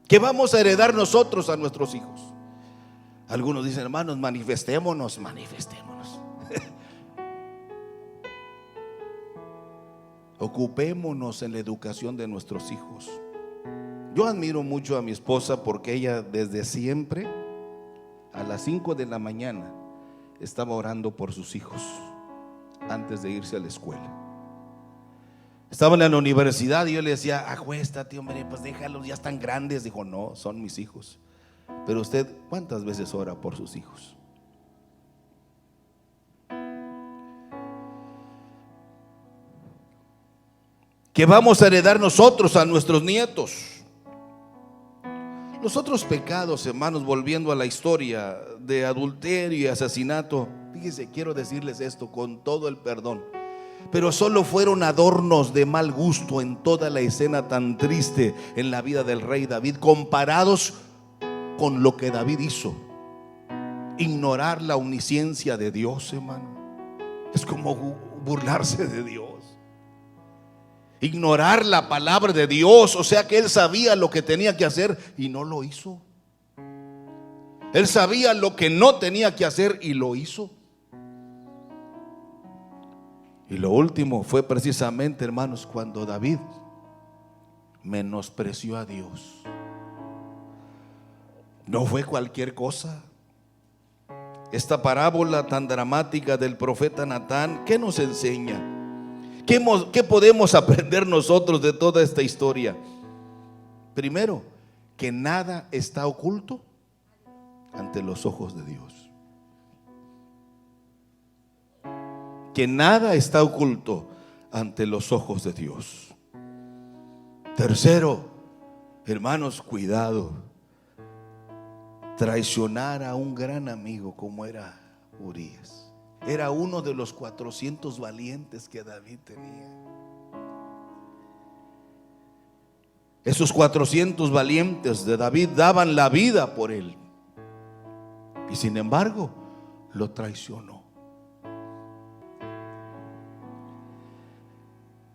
¿Qué vamos a heredar nosotros a nuestros hijos? Algunos dicen, hermanos, manifestémonos. Ocupémonos en la educación de nuestros hijos. Yo admiro mucho a mi esposa porque ella desde siempre a las 5 de la mañana estaba orando por sus hijos antes de irse a la escuela. Estaban en la universidad y yo le decía, acuéstate, hombre, pues déjalos, ya están grandes. Dijo, no, son mis hijos. Pero usted, ¿cuántas veces ora por sus hijos? ¿Qué vamos a heredar nosotros a nuestros nietos? Los otros pecados, hermanos, volviendo a la historia de adulterio y asesinato, fíjese, quiero decirles esto con todo el perdón, pero solo fueron adornos de mal gusto en toda la escena tan triste en la vida del rey David, comparados con lo que David hizo. Ignorar la omnisciencia de Dios, hermano, es como burlarse de Dios. Ignorar la palabra de Dios, o sea que él sabía lo que tenía que hacer y no lo hizo. Él sabía lo que no tenía que hacer y lo hizo. Y lo último fue precisamente, hermanos, cuando David menospreció a Dios. No fue cualquier cosa. Esta parábola tan dramática del profeta Natán, ¿qué nos enseña? ¿Qué podemos aprender nosotros de toda esta historia? Primero, que nada está oculto ante los ojos de Dios. Que nada está oculto ante los ojos de Dios. Tercero, hermanos, cuidado. traicionar a un gran amigo como era Urías. Era uno de los 400 valientes que David tenía. Esos 400 valientes de David daban la vida por él, y sin embargo lo traicionó.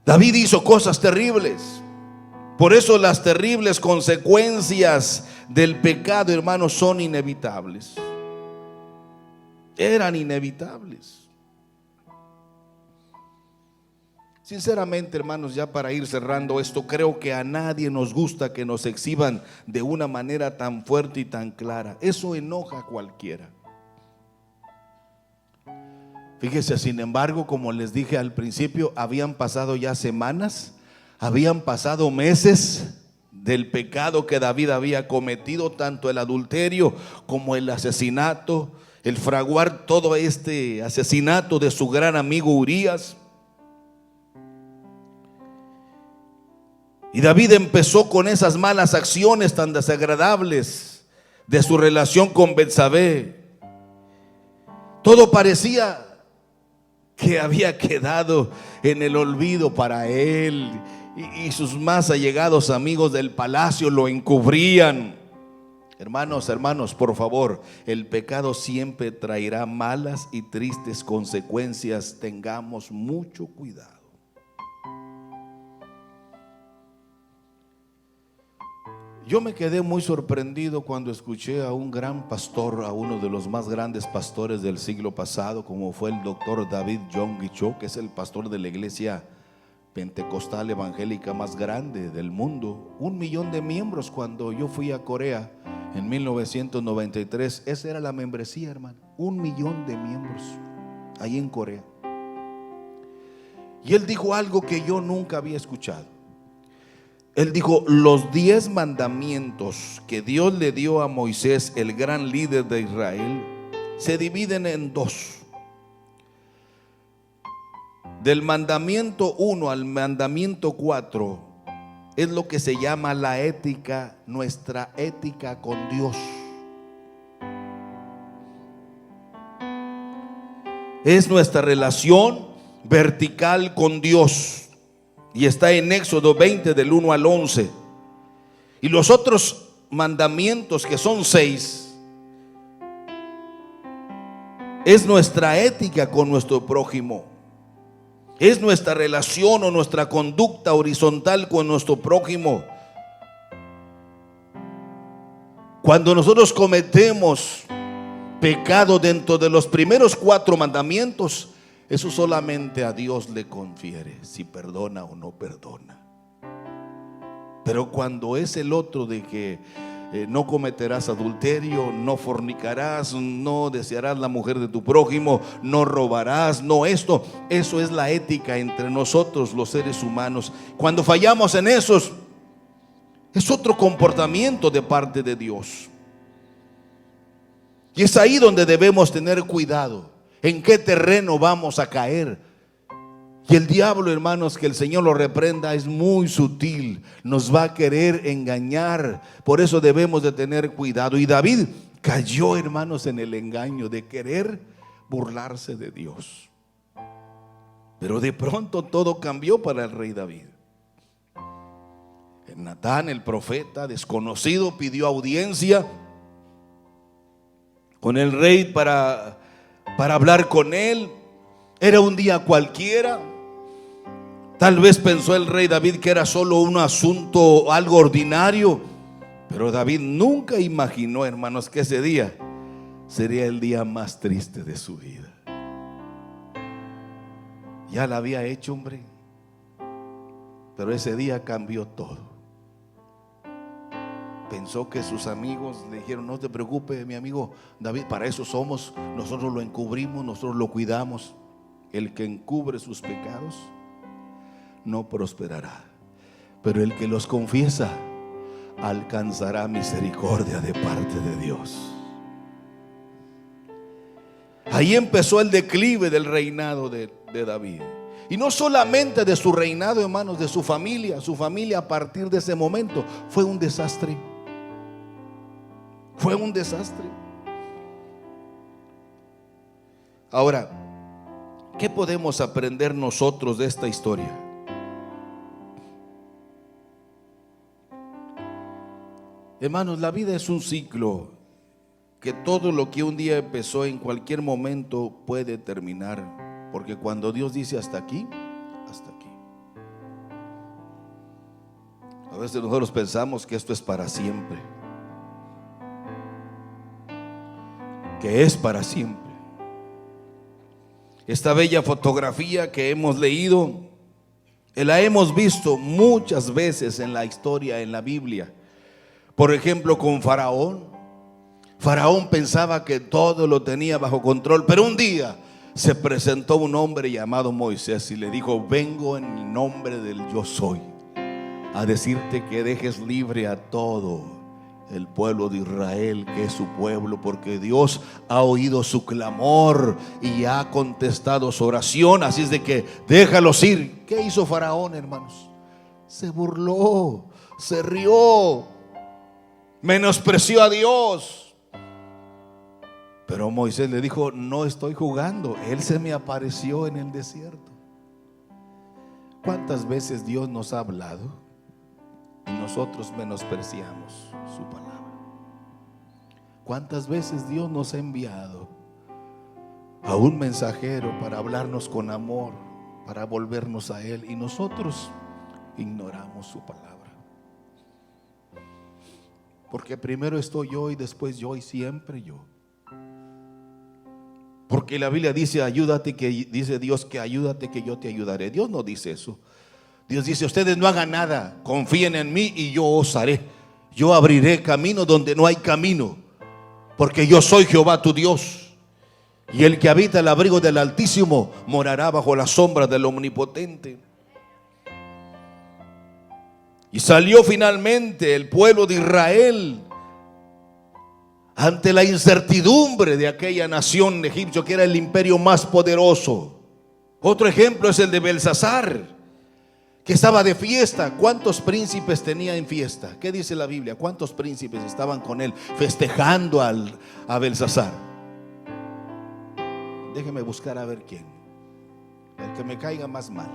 David hizo cosas terribles. Por eso las terribles consecuencias del pecado, hermanos, son inevitables. Eran inevitables. Sinceramente, hermanos, ya para ir cerrando esto, creo que a nadie nos gusta que nos exhiban de una manera tan fuerte y tan clara. Eso enoja a cualquiera. Fíjese, sin embargo, como les dije al principio, habían pasado ya semanas, habían pasado meses del pecado que David había cometido, tanto el adulterio como el asesinato, el fraguar todo este asesinato de su gran amigo Urías. Y David empezó con esas malas acciones tan desagradables de su relación con Betsabé. Todo parecía que había quedado en el olvido para él, y sus más allegados amigos del palacio lo encubrían. Hermanos, por favor, el pecado siempre traerá malas y tristes consecuencias. Tengamos mucho cuidado. Yo me quedé muy sorprendido cuando escuché a un gran pastor, a uno de los más grandes pastores del siglo pasado, como fue el doctor David John Guichot, que es el pastor de la iglesia pentecostal evangélica más grande del mundo. 1 millón de miembros. Cuando yo fui a Corea en 1993, esa era la membresía, hermano. 1 millón de miembros ahí en Corea. Y él dijo algo que yo nunca había escuchado. Él dijo: los 10 mandamientos que Dios le dio a Moisés, el gran líder de Israel, se dividen en 2. Del mandamiento 1 al mandamiento 4 es lo que se llama la ética, nuestra ética con Dios. Es nuestra relación vertical con Dios. Y está en Éxodo 20 del 1 al 11. Y los otros mandamientos, que son 6, es nuestra ética con nuestro prójimo. Es nuestra relación o nuestra conducta horizontal con nuestro prójimo. Cuando nosotros cometemos pecado dentro de los primeros 4 mandamientos, eso solamente a Dios le confiere si perdona o no perdona. Pero cuando es el otro de que no cometerás adulterio, no fornicarás, no desearás la mujer de tu prójimo, no robarás, no esto, eso es la ética entre nosotros los seres humanos. Cuando fallamos en esos, es otro comportamiento de parte de Dios. Y es ahí donde debemos tener cuidado. ¿En qué terreno vamos a caer? Y el diablo, hermanos, que el Señor lo reprenda, es muy sutil. Nos va a querer engañar. Por eso debemos de tener cuidado. Y David cayó, hermanos, en el engaño de querer burlarse de Dios. Pero de pronto todo cambió para el rey David. Natán, el profeta desconocido, pidió audiencia con el rey para hablar con él. Era un día cualquiera. Tal vez pensó el rey David que era solo un asunto, algo ordinario. Pero David nunca imaginó, hermanos, que ese día sería el día más triste de su vida. Ya la había hecho, hombre, pero ese día cambió todo. Pensó que sus amigos le dijeron: no te preocupes, mi amigo David, para eso somos, nosotros lo encubrimos, nosotros lo cuidamos. El que encubre sus pecados no prosperará, pero el que los confiesa alcanzará misericordia de parte de Dios. Ahí empezó el declive del reinado de David. Y no solamente de su reinado, hermanos, de su familia. Su familia a partir de ese momento fue un desastre. Fue un desastre. Ahora, ¿qué podemos aprender nosotros de esta historia? Hermanos, la vida es un ciclo, que todo lo que un día empezó en cualquier momento puede terminar, porque cuando Dios dice hasta aquí, hasta aquí. A veces nosotros pensamos que esto es para siempre, que es para siempre. Esta bella fotografía que hemos leído, la hemos visto muchas veces en la historia, en la Biblia. Por ejemplo, con Faraón. Faraón pensaba que todo lo tenía bajo control, pero un día se presentó un hombre llamado Moisés y le dijo: vengo en el nombre del yo soy a decirte que dejes libre a todo el pueblo de Israel, que es su pueblo, porque Dios ha oído su clamor y ha contestado su oración. Así es de que déjalos ir. ¿Qué hizo Faraón, hermanos? Se burló, se rió, menospreció a Dios. Pero Moisés le dijo: no estoy jugando, Él se me apareció en el desierto. ¿Cuántas veces Dios nos ha hablado y nosotros menospreciamos su palabra? ¿Cuántas veces Dios nos ha enviado a un mensajero para hablarnos con amor, para volvernos a Él, y nosotros ignoramos su palabra? Porque primero estoy yo y después yo y siempre yo. Porque la Biblia dice: ayúdate, que dice Dios que ayúdate que yo te ayudaré. Dios no dice eso. Dios dice: ustedes no hagan nada, confíen en mí y yo os haré. Yo abriré camino donde no hay camino, porque yo soy Jehová tu Dios. Y el que habita el abrigo del Altísimo morará bajo la sombra del Omnipotente. Y salió finalmente el pueblo de Israel ante la incertidumbre de aquella nación egipcia, que era el imperio más poderoso. Otro ejemplo es el de Belsasar, que estaba de fiesta. ¿Cuántos príncipes tenía en fiesta? ¿Qué dice la Biblia? ¿Cuántos príncipes estaban con él festejando a Belsasar? Déjeme buscar a ver quién. El que me caiga más mal.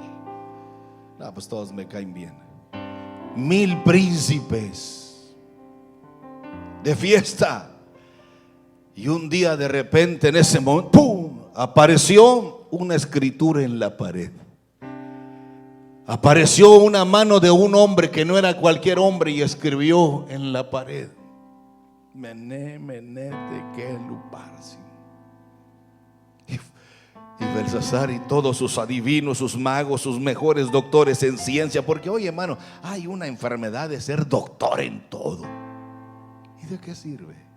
No, pues todos me caen bien. 1000 príncipes de fiesta. Y un día de repente, en ese momento, ¡pum!, apareció una escritura en la pared. Apareció una mano de un hombre que no era cualquier hombre y escribió en la pared: Mené, Mené, Tekel, Uparsin. Y Belsasar y todos sus adivinos, sus magos, sus mejores doctores en ciencia, porque oye, hermano, hay una enfermedad de ser doctor en todo. ¿Y de qué sirve?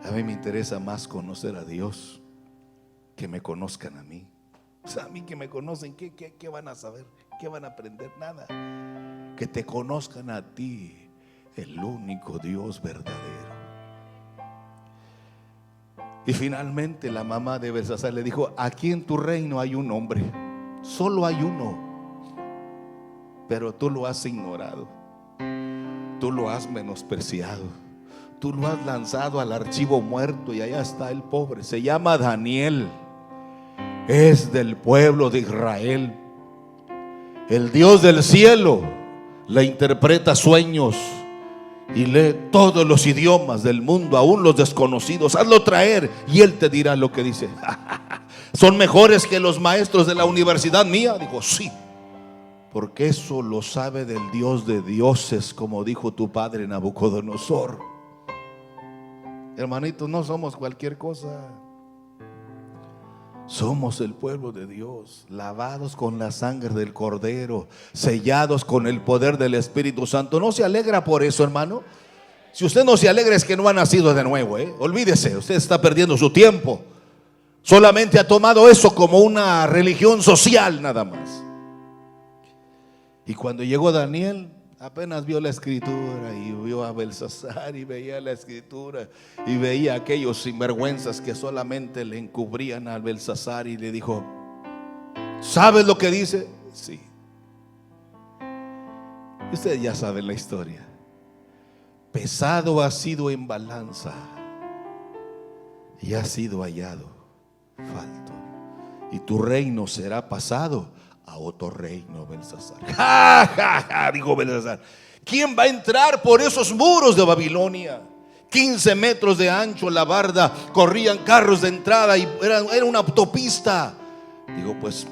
A mí me interesa más conocer a Dios que me conozcan a mí. O sea, a mí que me conocen, ¿qué van a saber? ¿Qué van a aprender? Nada. Que te conozcan a ti, el único Dios verdadero. Y finalmente la mamá de Belsasar le dijo: aquí en tu reino hay un hombre, solo hay uno, pero tú lo has ignorado, tú lo has menospreciado, tú lo has lanzado al archivo muerto, y allá está el pobre. Se llama Daniel, es del pueblo de Israel. El Dios del cielo le interpreta sueños y lee todos los idiomas del mundo, aún los desconocidos. Hazlo traer y él te dirá lo que dice. ¿Son mejores que los maestros de la universidad mía? Digo, sí, porque eso lo sabe del Dios de dioses, como dijo tu padre Nabucodonosor. Hermanitos, no somos cualquier cosa. Somos el pueblo de Dios, lavados con la sangre del Cordero, sellados con el poder del Espíritu Santo. ¿No se alegra por eso, hermano? Si usted no se alegra, es que no ha nacido de nuevo, Olvídese, usted está perdiendo su tiempo. Solamente ha tomado eso como una religión social nada más. Y cuando llegó Daniel, apenas vio la escritura y vio a Belsasar y veía la escritura y veía a aquellos sinvergüenzas que solamente le encubrían a Belsasar, y le dijo: ¿sabes lo que dice? Sí. Ustedes ya saben la historia. pesado has sido en balanza y has sido hallado falto, y tu reino será pasado a otro reino, Belsasar. ¡Ja, ja, ja! Dijo Belsasar. ¿Quién va a entrar por esos muros de Babilonia? 15 metros de ancho la barda, corrían carros de entrada y era una autopista. Digo, pues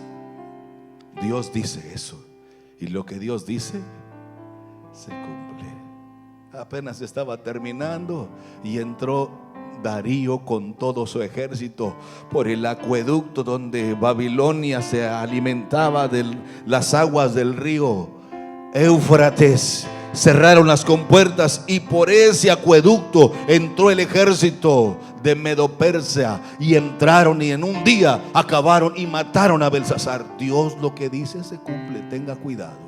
Dios dice eso, y lo que Dios dice se cumple. Apenas estaba terminando y entró Darío con todo su ejército por el acueducto donde Babilonia se alimentaba de las aguas del río Éufrates. Cerraron las compuertas y por ese acueducto entró el ejército de Medo-Persia, y entraron y en un día acabaron y mataron a Belsasar. Dios lo que dice se cumple, tenga cuidado.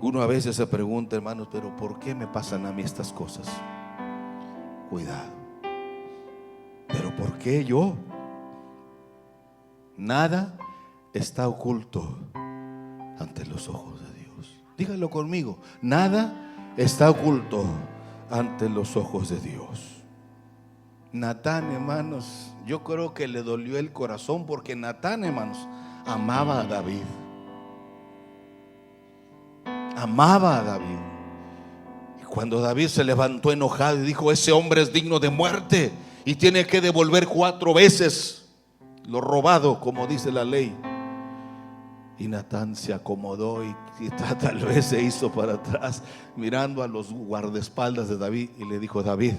Uno a veces se pregunta, hermanos, pero ¿por qué me pasan a mí estas cosas? Cuidado. ¿Pero por qué yo? Nada está oculto ante los ojos de Dios. Dígalo conmigo. Nada está oculto ante los ojos de Dios. Natán, hermanos, yo creo que le dolió el corazón, porque Natán, hermanos, amaba a David. Amaba a David. Y cuando David se levantó enojado y dijo: ese hombre es digno de muerte y tiene que devolver 4 veces lo robado, como dice la ley. Y Natán se acomodó y tal vez se hizo para atrás, mirando a los guardaespaldas de David, y le dijo: David,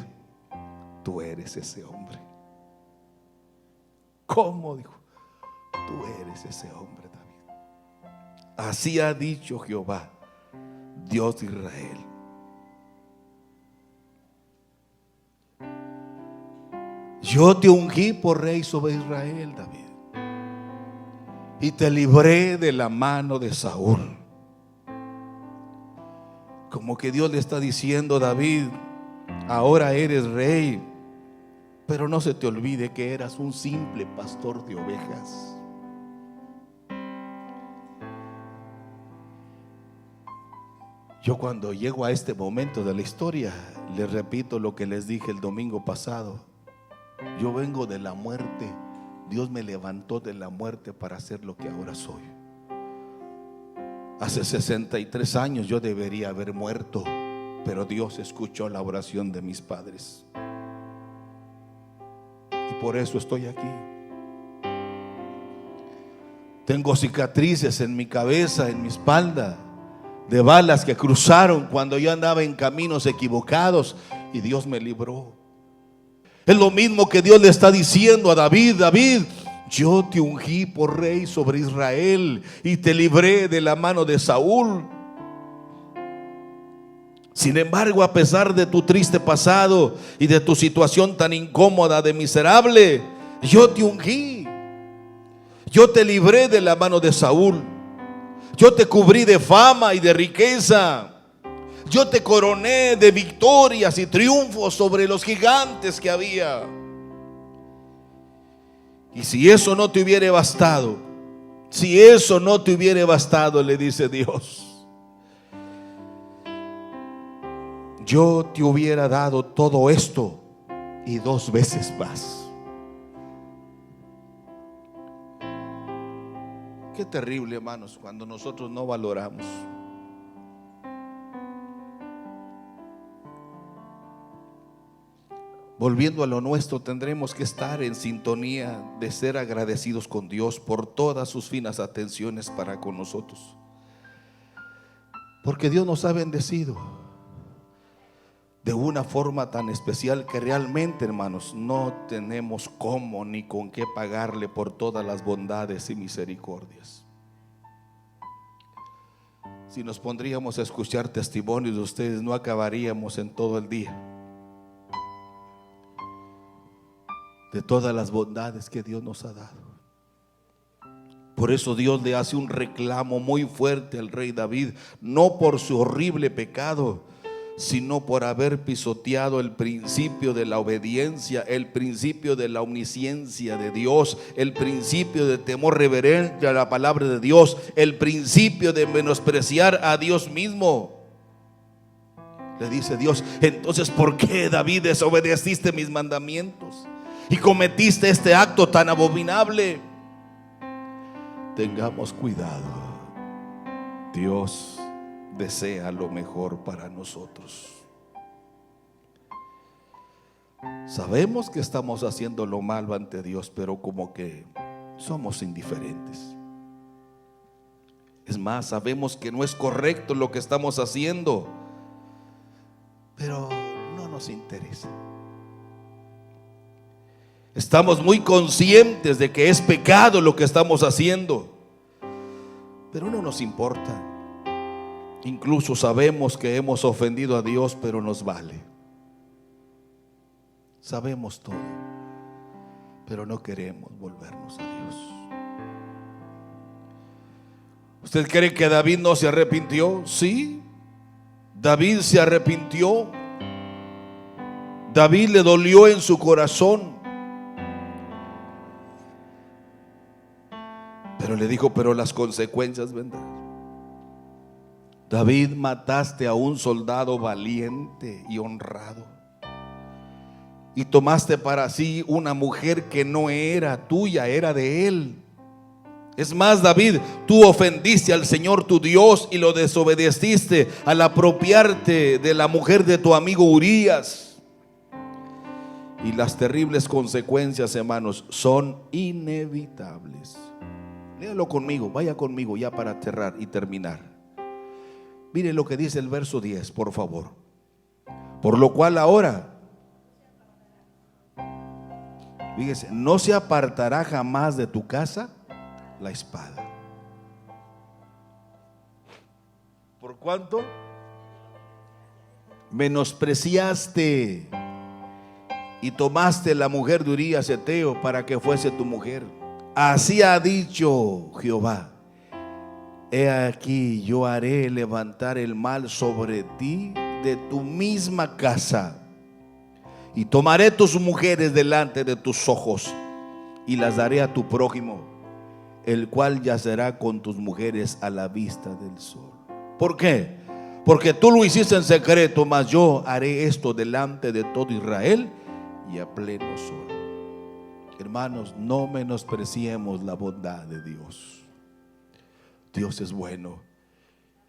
tú eres ese hombre. ¿Cómo? Dijo: tú eres ese hombre, David. Así ha dicho Jehová, Dios de Israel: yo te ungí por rey sobre Israel, David, y te libré de la mano de Saúl. Como que Dios le está diciendo: David, ahora eres rey, pero no se te olvide que eras un simple pastor de ovejas. Yo, cuando llego a este momento de la historia, les repito lo que les dije el domingo pasado. Yo vengo de la muerte. Dios me levantó de la muerte para ser lo que ahora soy. Hace 63 años yo debería haber muerto, pero Dios escuchó la oración de mis padres, y por eso estoy aquí. Tengo cicatrices en mi cabeza, en mi espalda, de balas que cruzaron cuando yo andaba en caminos equivocados, y Dios me libró. Es lo mismo que Dios le está diciendo a David: David, yo te ungí por rey sobre Israel y te libré de la mano de Saúl. Sin embargo, a pesar de tu triste pasado y de tu situación tan incómoda, de miserable, yo te ungí. Yo te libré de la mano de Saúl. Yo te cubrí de fama y de riqueza. Yo te coroné de victorias y triunfos sobre los gigantes que había. Y si eso no te hubiera bastado, si eso no te hubiera bastado, le dice Dios, yo te hubiera dado todo esto y 2 veces más. Qué terrible, hermanos, cuando nosotros no valoramos. Volviendo a lo nuestro, tendremos que estar en sintonía de ser agradecidos con Dios por todas sus finas atenciones para con nosotros, porque Dios nos ha bendecido de una forma tan especial que realmente, hermanos, no tenemos cómo ni con qué pagarle por todas las bondades y misericordias. Si nos pondríamos a escuchar testimonios de ustedes, no acabaríamos en todo el día de todas las bondades que Dios nos ha dado. Por eso Dios le hace un reclamo muy fuerte al rey David, no por su horrible pecado, sino por haber pisoteado el principio de la obediencia, el principio de la omnisciencia de Dios, el principio de temor reverente a la palabra de Dios, el principio de menospreciar a Dios mismo. Le dice Dios: entonces, ¿por qué, David, desobedeciste mis mandamientos y cometiste este acto tan abominable? Tengamos cuidado. Dios desea lo mejor para nosotros. Sabemos que estamos haciendo lo malo ante Dios, pero como que somos indiferentes. Es más, sabemos que no es correcto lo que estamos haciendo, pero no nos interesa. Estamos muy conscientes de que es pecado lo que estamos haciendo, pero no nos importa. Incluso sabemos que hemos ofendido a Dios, pero nos vale. Sabemos todo, pero no queremos volvernos a Dios. ¿Usted cree que David no se arrepintió? Sí, David se arrepintió. David le dolió en su corazón, pero le dijo: pero las consecuencias vendrán. David, mataste a un soldado valiente y honrado, y tomaste para sí una mujer que no era tuya, era de él. Es más, David, tú ofendiste al Señor tu Dios y lo desobedeciste al apropiarte de la mujer de tu amigo Urías. Y las terribles consecuencias, hermanos, son inevitables. Léalo conmigo, vaya conmigo ya para cerrar y terminar. Mire lo que dice el verso 10, por favor. Por lo cual ahora, fíjese, no se apartará jamás de tu casa la espada. ¿Por cuánto? Menospreciaste y tomaste la mujer de Urías Eteo para que fuese tu mujer. Así ha dicho Jehová: he aquí, yo haré levantar el mal sobre ti de tu misma casa, y tomaré tus mujeres delante de tus ojos, y las daré a tu prójimo, el cual yacerá con tus mujeres a la vista del sol. ¿Por qué? Porque tú lo hiciste en secreto, mas yo haré esto delante de todo Israel y a pleno sol. Hermanos, no menospreciemos la bondad de Dios. Dios es bueno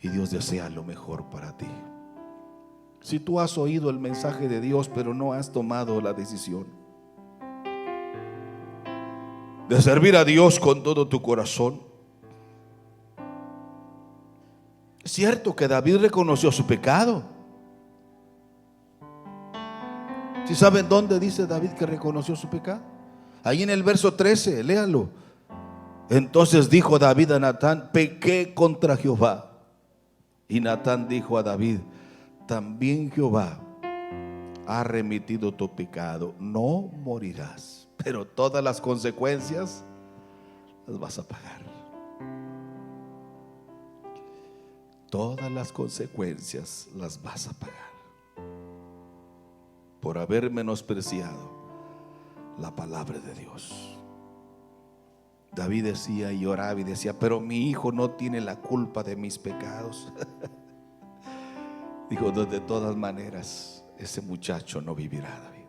y Dios desea lo mejor para ti. Si tú has oído el mensaje de Dios, pero no has tomado la decisión de servir a Dios con todo tu corazón. Es cierto que David reconoció su pecado. ¿Sí saben dónde dice David que reconoció su pecado? Ahí en el verso 13, léalo. Entonces dijo David a Natán: pequé contra Jehová. Y Natán dijo a David: también Jehová ha remitido tu pecado, no morirás, pero todas las consecuencias las vas a pagar. Todas las consecuencias las vas a pagar por haber menospreciado la palabra de Dios. David decía y oraba y decía: pero mi hijo no tiene la culpa de mis pecados. Dijo: de todas maneras, ese muchacho no vivirá, David.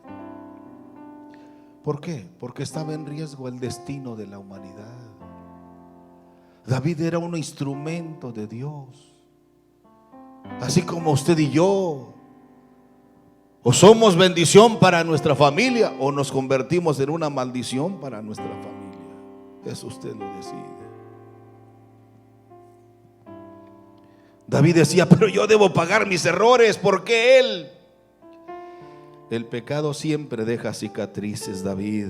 ¿Por qué? Porque estaba en riesgo el destino de la humanidad. David era un instrumento de Dios, así como usted y yo. O somos bendición para nuestra familia, o nos convertimos en una maldición para nuestra familia. Eso usted lo decide. David decía: pero yo debo pagar mis errores. ¿Por qué él? El pecado siempre deja cicatrices, David.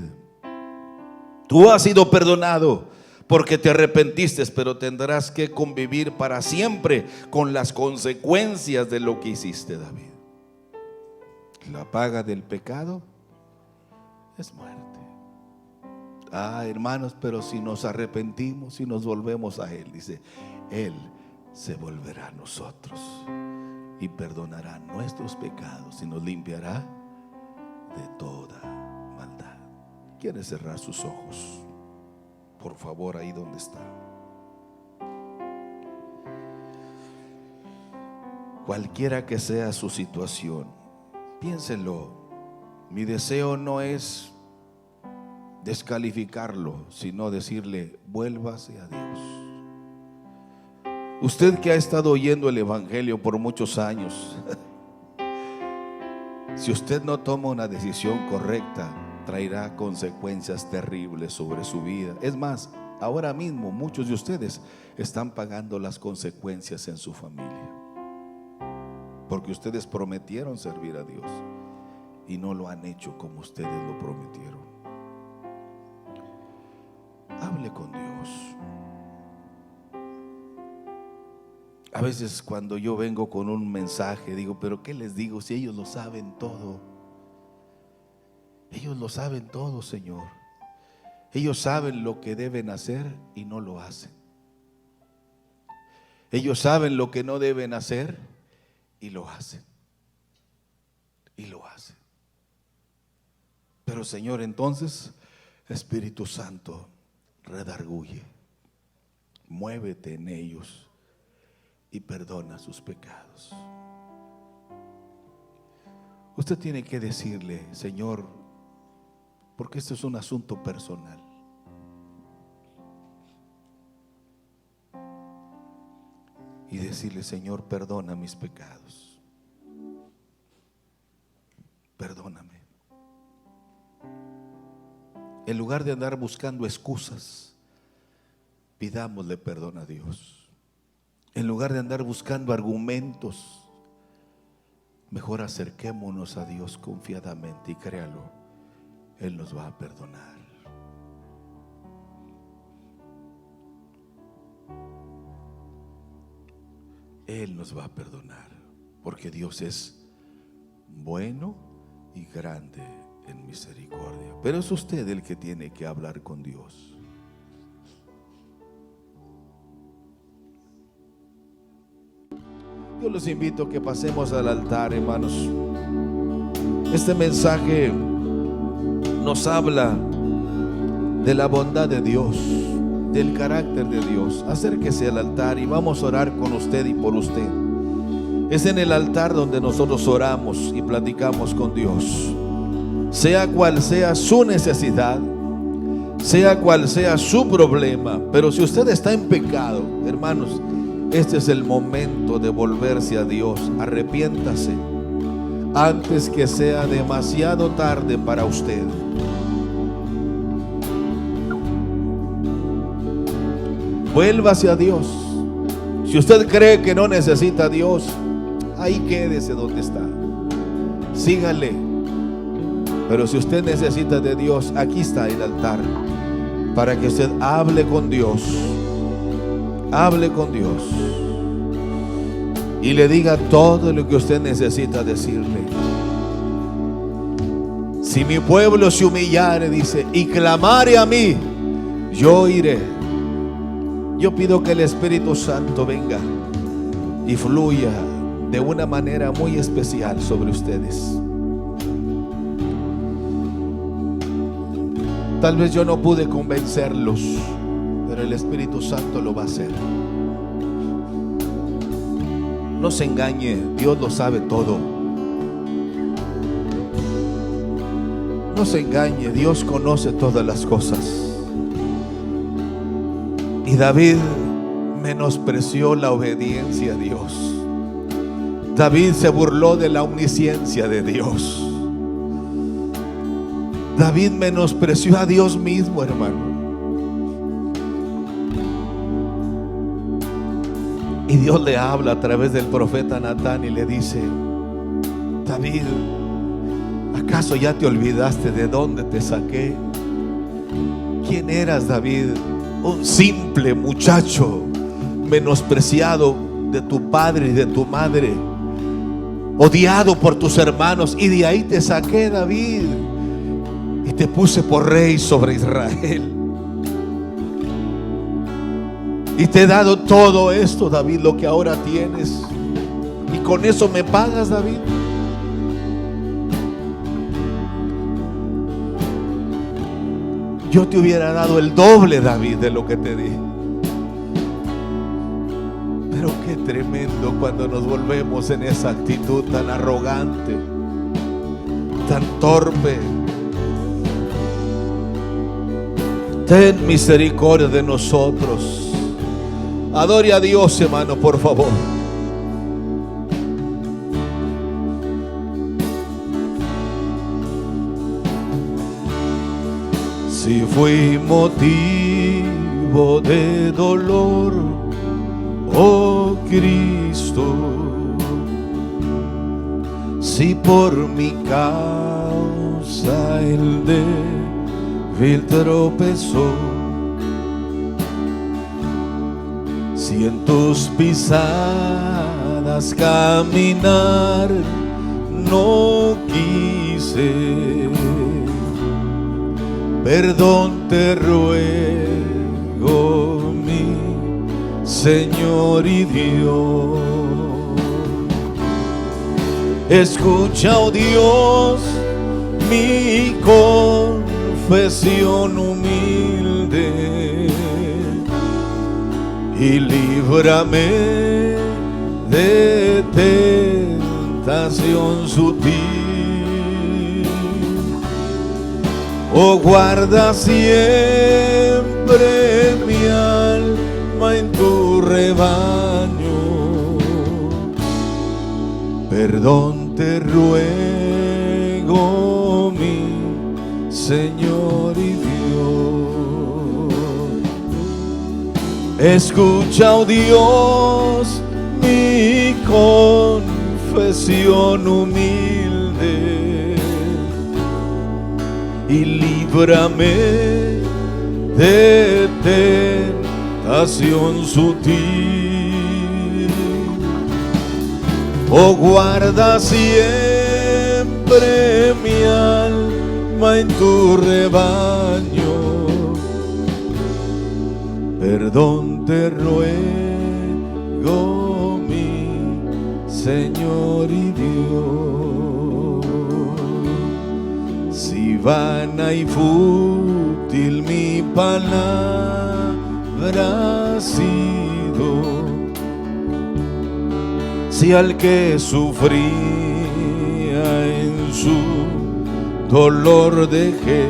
Tú has sido perdonado porque te arrepentiste, pero tendrás que convivir para siempre con las consecuencias de lo que hiciste, David. La paga del pecado es muerte. Hermanos, pero si nos arrepentimos, si nos volvemos a Él, dice, Él se volverá a nosotros y perdonará nuestros pecados y nos limpiará de toda maldad. ¿Quiere cerrar sus ojos? Por favor, ahí donde está. Cualquiera que sea su situación, piénselo. Mi deseo no es descalificarlo, sino decirle: vuélvase a Dios. Usted que ha estado oyendo el evangelio por muchos años, si usted no toma una decisión correcta, traerá consecuencias terribles sobre su vida. Es más, ahora mismo muchos de ustedes están pagando las consecuencias en su familia, porque ustedes prometieron servir a Dios y no lo han hecho como ustedes lo prometieron. Hable con Dios. A veces cuando yo vengo con un mensaje digo: pero ¿qué les digo si ellos lo saben todo? Ellos lo saben todo, Señor. Ellos saben lo que deben hacer y no lo hacen. Ellos saben lo que no deben hacer y lo hacen. Y lo hacen. Pero, Señor, entonces, Espíritu Santo, redarguye, muévete en ellos y perdona sus pecados. Usted tiene que decirle: Señor, porque esto es un asunto personal, y decirle: Señor, perdona mis pecados, perdóname. En lugar de andar buscando excusas, pidámosle perdón a Dios. En lugar de andar buscando argumentos, mejor acerquémonos a Dios confiadamente, y créalo, Él nos va a perdonar. Él nos va a perdonar, porque Dios es bueno y grande en misericordia. Pero es usted el que tiene que hablar con Dios. Yo los invito a que pasemos al altar, hermanos. Este mensaje nos habla de la bondad de Dios, del carácter de Dios. Acérquese al altar y vamos a orar con usted y por usted. Es en el altar donde nosotros oramos y platicamos con Dios. Sea cual sea su necesidad, sea cual sea su problema, pero si usted está en pecado, hermanos, este es el momento de volverse a Dios. Arrepiéntase antes que sea demasiado tarde para usted. Vuélvase a Dios. Si usted cree que no necesita a Dios, ahí quédese donde está, sígale. Pero si usted necesita de Dios, aquí está el altar para que usted hable con Dios. Hable con Dios y le diga todo lo que usted necesita decirle. Si mi pueblo se humillare, dice, y clamare a mí, yo iré. Yo pido que el Espíritu Santo venga y fluya de una manera muy especial sobre ustedes. Tal vez yo no pude convencerlos, pero el Espíritu Santo lo va a hacer. No se engañe, Dios lo sabe todo. No se engañe, Dios conoce todas las cosas. Y David menospreció la obediencia a Dios. David se burló de la omnisciencia de Dios. David menospreció a Dios mismo, hermano. Y Dios le habla a través del profeta Natán y le dice: David, ¿acaso ya te olvidaste de dónde te saqué? ¿Quién eras, David? Un simple muchacho, menospreciado de tu padre y de tu madre, odiado por tus hermanos, y de ahí te saqué, David, y te puse por rey sobre Israel. Y te he dado todo esto, David, lo que ahora tienes. Y con eso me pagas, David. Yo te hubiera dado el doble, David, de lo que te di. Pero qué tremendo cuando nos volvemos en esa actitud tan arrogante, tan torpe. Ten misericordia de nosotros. Adore a Dios, hermano, por favor. Si fui motivo de dolor, oh Cristo, si por mi causa el débil tropezó, si en tus pisadas caminar no quise, perdón te ruego, mi Señor y Dios. Escucha, oh Dios, mi confesión humilde y líbrame de tentación sutil. Oh, guarda siempre mi alma en tu rebaño. Perdón te ruego, mi Señor y Dios. Escucha, oh Dios, mi confesión humilde y líbrame de tentación sutil. Oh, guarda siempre mi alma en tu rebaño. Perdón te ruego, mi Señor y Dios. Si vana y fútil mi palabra ha sido, si al que sufría en su dolor dejé,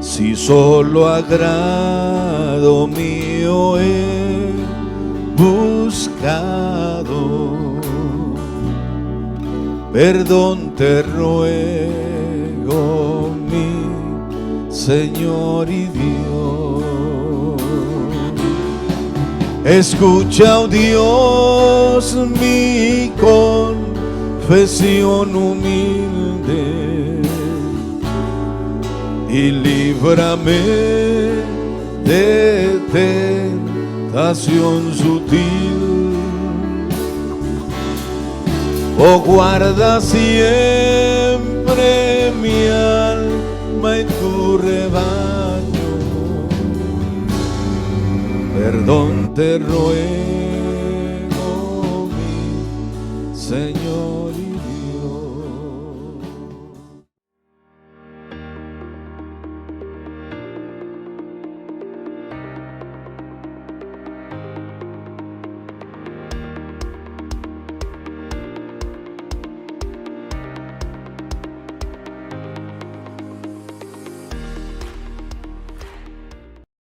si solo agrado mío he buscado, perdón te ruego, mi Señor y Dios. Escucha, oh Dios, mi confesión humilde y líbrame de tentación sutil. Oh, guarda siempre mi alma en tu rebaño. Perdón te ruego, mi Señor.